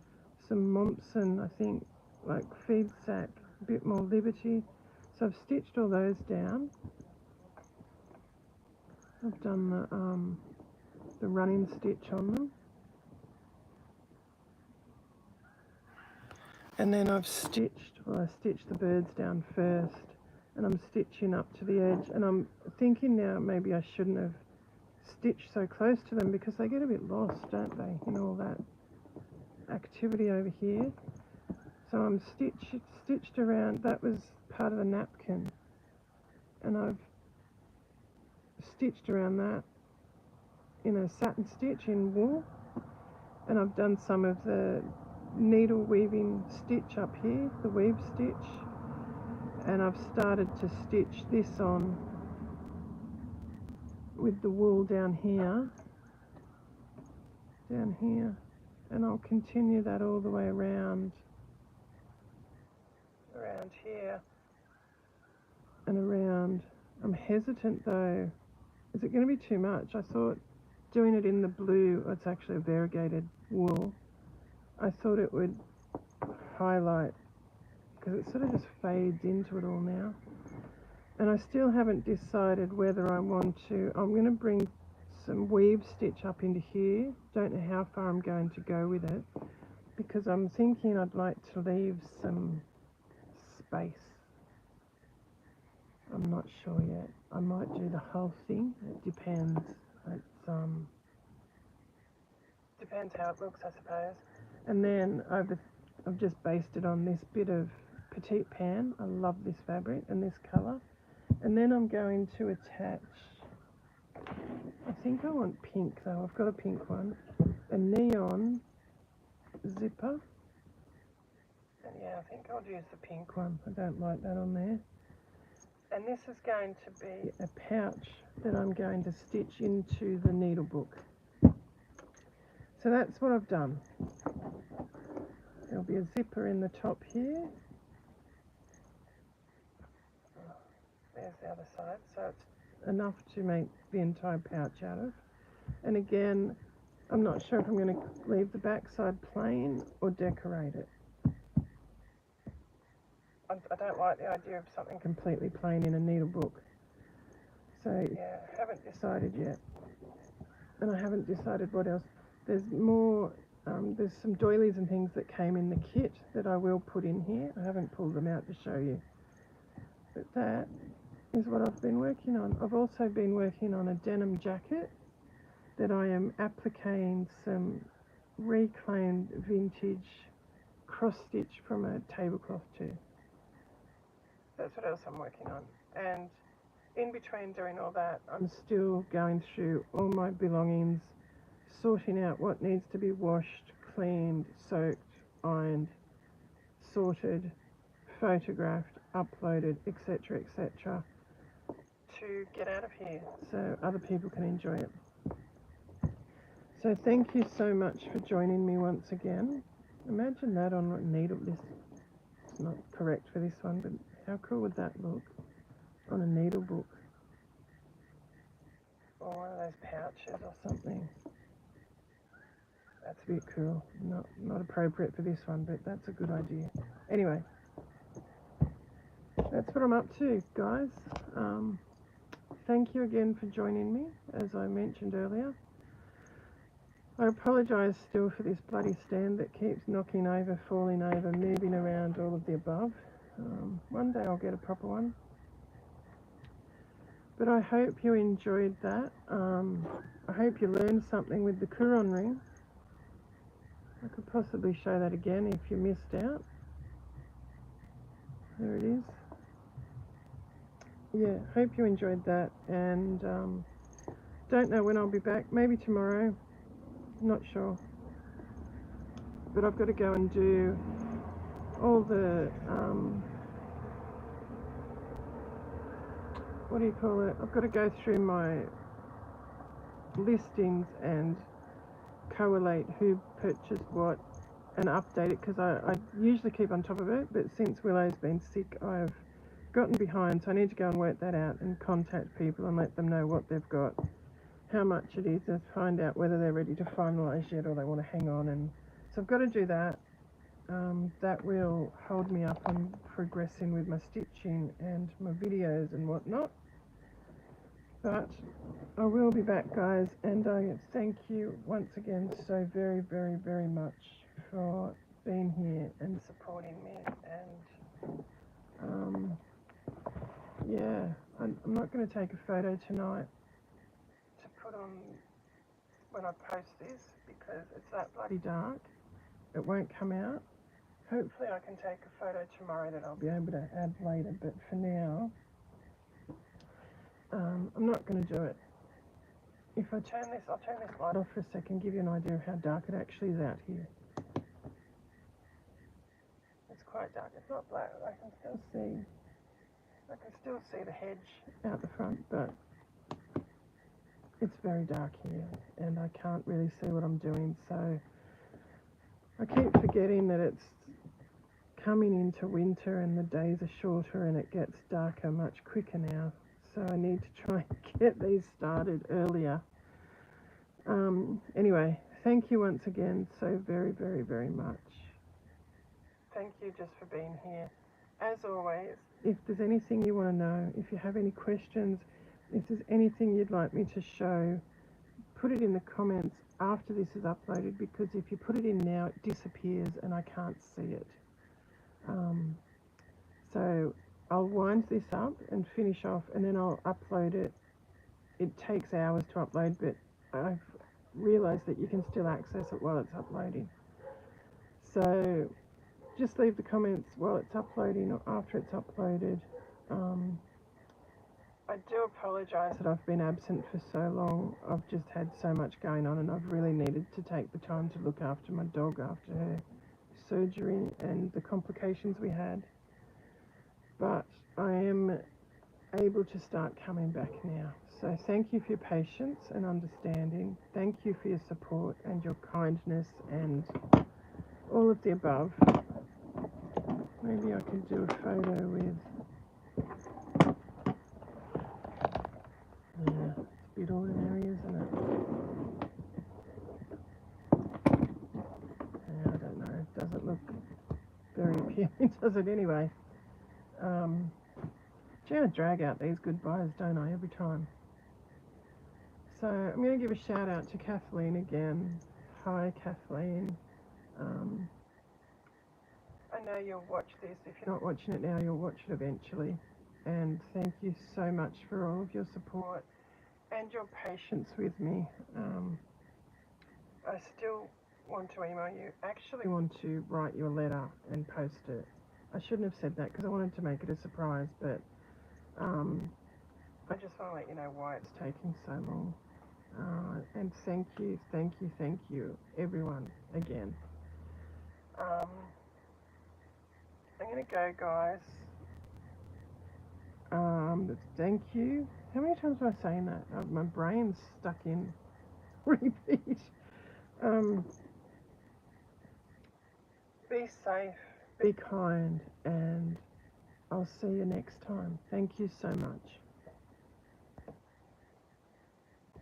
some Mompson, I think, like feed sack, a bit more Liberty. So I've stitched all those down. I've done the running stitch on them. And then I've stitched, well, I stitched the birds down first, and I'm stitching up to the edge, and I'm thinking now maybe I shouldn't have stitched so close to them because they get a bit lost, don't they, in all that activity over here. So I'm stitched around, that was part of the napkin, and I've stitched around that in a satin stitch in wool, and I've done some of the needle weaving stitch up here, the weave stitch, and I've started to stitch this on with the wool down here, and I'll continue that all the way around here and around. I'm hesitant though, is it going to be too much? I thought doing it in the blue, it's actually a variegated wool, I thought it would highlight, because it sort of just fades into it all now. And I still haven't decided whether I want to, I'm going to bring some weave stitch up into here. Don't know how far I'm going to go with it, because I'm thinking I'd like to leave some space. I'm not sure yet. I might do the whole thing. It depends. Depends how it looks, I suppose. And then I've just basted on this bit of petite pan. I love this fabric and this colour. And then I'm going to attach, I think I want pink though, I've got a pink one, a neon zipper. And yeah, I think I'll use the pink one. I don't like that on there. And this is going to be a pouch that I'm going to stitch into the needle book. So that's what I've done. There'll be a zipper in the top here. There's the other side, so it's enough to make the entire pouch out of. And again, I'm not sure if I'm going to leave the back side plain or decorate it. I don't like the idea of something completely plain in a needle book. So yeah, I haven't decided yet. And I haven't decided what else. There's more, there's some doilies and things that came in the kit that I will put in here. I haven't pulled them out to show you. But that is what I've been working on. I've also been working on a denim jacket that I am appliquing some reclaimed vintage cross stitch from a tablecloth to. That's what else I'm working on. And in between doing all that, I'm still going through all my belongings, sorting out what needs to be washed, cleaned, soaked, ironed, sorted, photographed, uploaded, etc., etc., to get out of here so other people can enjoy it. So thank you so much for joining me once again. Imagine that on a needle. This is not correct for this one, but how cool would that look on a needle book? Or one of those pouches or something. That's a bit cool. Not appropriate for this one, but that's a good idea. Anyway, that's what I'm up to, guys. Thank you again for joining me, as I mentioned earlier. I apologise still for this bloody stand that keeps knocking over, falling over, moving around, all of the above. One day I'll get a proper one. But I hope you enjoyed that. I hope you learned something with the Couronne ring. I could possibly show that again if you missed out. There it is. Yeah, hope you enjoyed that, and don't know when I'll be back. Maybe tomorrow, not sure. But I've got to go and do all what do you call it? I've got to go through my listings and collate who purchased what and update it, because I usually keep on top of it, but since Willow's been sick I've gotten behind, so I need to go and work that out and contact people and let them know what they've got, how much it is, and find out whether they're ready to finalise yet or they want to hang on. And so I've got to do that. That will hold me up on progressing with my stitching and my videos and whatnot. But I will be back, guys, and I thank you once again so very, very, very much for being here and supporting me. And yeah, I'm not going to take a photo tonight to put on when I post this because it's that bloody dark. It won't come out. Hopefully I can take a photo tomorrow that I'll be able to add later, but for now I'm not going to do it. If I turn this, I'll turn this light off for a second, give you an idea of how dark it actually is out here. It's quite dark. It's not black. I can still see the hedge out the front, but it's very dark here and I can't really see what I'm doing, so I keep forgetting that it's coming into winter and the days are shorter and it gets darker much quicker now, so I need to try and get these started earlier. Anyway, thank you once again so very, very, very much. Thank you just for being here. As always, if there's anything you want to know, if you have any questions, if there's anything you'd like me to show, put it in the comments after this is uploaded, because if you put it in now it disappears and I can't see it. So I'll wind this up and finish off and then I'll upload it. It takes hours to upload, but I've realised that you can still access it while it's uploading. So just leave the comments while it's uploading or after it's uploaded. I do apologise that I've been absent for so long. I've just had so much going on and I've really needed to take the time to look after my dog after her surgery and the complications we had. But I am able to start coming back now. So thank you for your patience and understanding. Thank you for your support and your kindness and all of the above. Maybe I could do a photo with... Yeah, it's a bit ordinary, isn't it? Yeah, I don't know. It doesn't look very appealing, does it anyway? Gee, I drag out these goodbyes, don't I, every time? So I'm going to give a shout out to Kathleen again. Hi, Kathleen. I know you'll watch this. If you're not watching it now, you'll watch it eventually. And thank you so much for all of your support and your patience with me. I still want to email you. Actually want to write you a letter and post it. I shouldn't have said that because I wanted to make it a surprise, but I just want to let you know why it's taking so long. And thank you, everyone, again. I'm going to go, guys. Thank you. How many times am I saying that? My brain's stuck in repeat. Be safe, be kind, and I'll see you next time. Thank you so much.